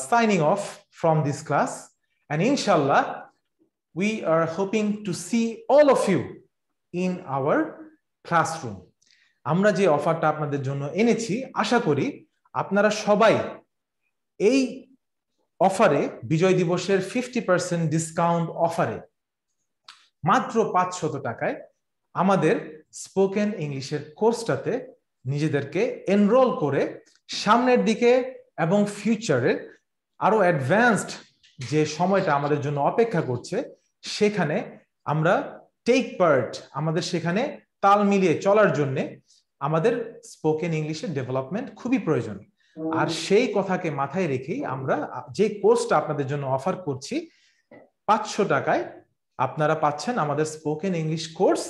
signing off from this class, and inshallah we are hoping to see all of you in our classroom. আমরা যে অফারটা আপনাদের জন্য এনেছি, আশা করি আপনারা সবাই এই অফারে, বিজয় দিবসের 50% ডিসকাউন্ট অফারে মাত্র 500 টাকায় আমাদের স্পোকেন ইংলিশের কোর্সটাতে নিজেদেরকে এনরোল করে সামনের দিকে এবং ফিউচারে আরো অ্যাডভান্সড যে সময়টা আমাদের জন্য অপেক্ষা করছে, সেখানে আমরা টেক পার্ট, আমাদের সেখানে তাল মিলিয়ে চলার জন্য আমাদের স্পোকেন ইংলিশের ডেভেলপমেন্ট খুবই প্রয়োজন। আর সেই কথাকে মাথায় রেখেই আমরা যে কোর্সটা আপনাদের জন্য অফার করছি, 500 টাকায় আপনারা পাচ্ছেন আমাদের স্পোকেন ইংলিশ কোর্স।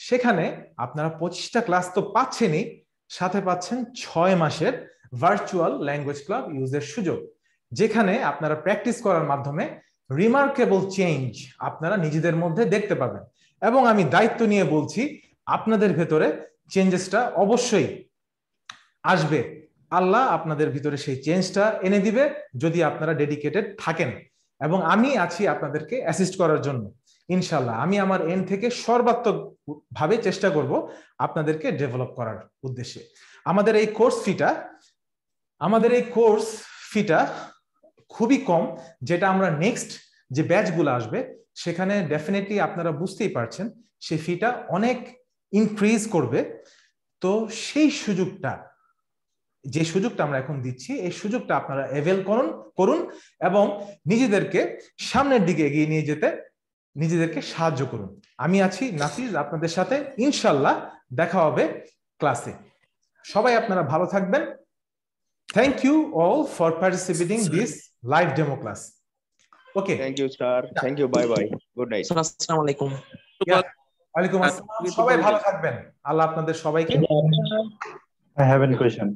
সেখানে আপনারা 25টা ক্লাস তো পাচ্ছেনই, সাথে পাচ্ছেন 6 মাসের ভার্চুয়াল ল্যাঙ্গুয়েজ ক্লাব ইউজের সুযোগ, যেখানে আপনারা প্র্যাকটিস করার মাধ্যমে রিমার্কেবল চেঞ্জ আপনারা নিজেদের মধ্যে দেখতে পাবেন। এবং আমি দায়িত্ব নিয়ে বলছি, আপনাদের ভেতরে চেঞ্জেসটা অবশ্যই আসবে। আল্লাহ আপনাদের ভিতরে সেই চেঞ্জটা এনে দিবে যদি আপনারা ডেডিকেটেড থাকেন, এবং আমি আছি আপনাদেরকে অ্যাসিস্ট করার জন্য। ইনশাল্লাহ আমি আমার এন্ড থেকে সর্বাত্মক ভাবে চেষ্টা করব আপনাদেরকে ডেভেলপ করার উদ্দেশ্যে। আমাদের এই কোর্স ফিটা খুবই কম, যেটা আমরা নেক্সট যে ব্যাচগুলো আসবে সেখানে ডেফিনেটলি আপনারা বুঝতেই পারছেন সেই ফিটা অনেক ইনক্রিজ করবে। তো সেই সুযোগটা, যে সুযোগটা আমরা এখন দিচ্ছি, এই সুযোগটা আপনারা অ্যাভেল করুন এবং নিজেদেরকে সামনের দিকে এগিয়ে নিয়ে যেতে নিজেদেরকে সাহায্য করুন। আমি আছি নাফিজ আপনাদের সাথে, ইনশাল্লাহ দেখা হবে ক্লাসে। সবাই আপনারা ভালো থাকবেন। Thank you all for participating this live demo class. Okay. Thank you, sir. Thank you. Bye bye. Good night. আসসালামু আলাইকুম। ওয়ালাইকুম আসসালাম। সবাই ভালো থাকবেন। আল্লাহ আপনাদের সবাইকে। I have a question.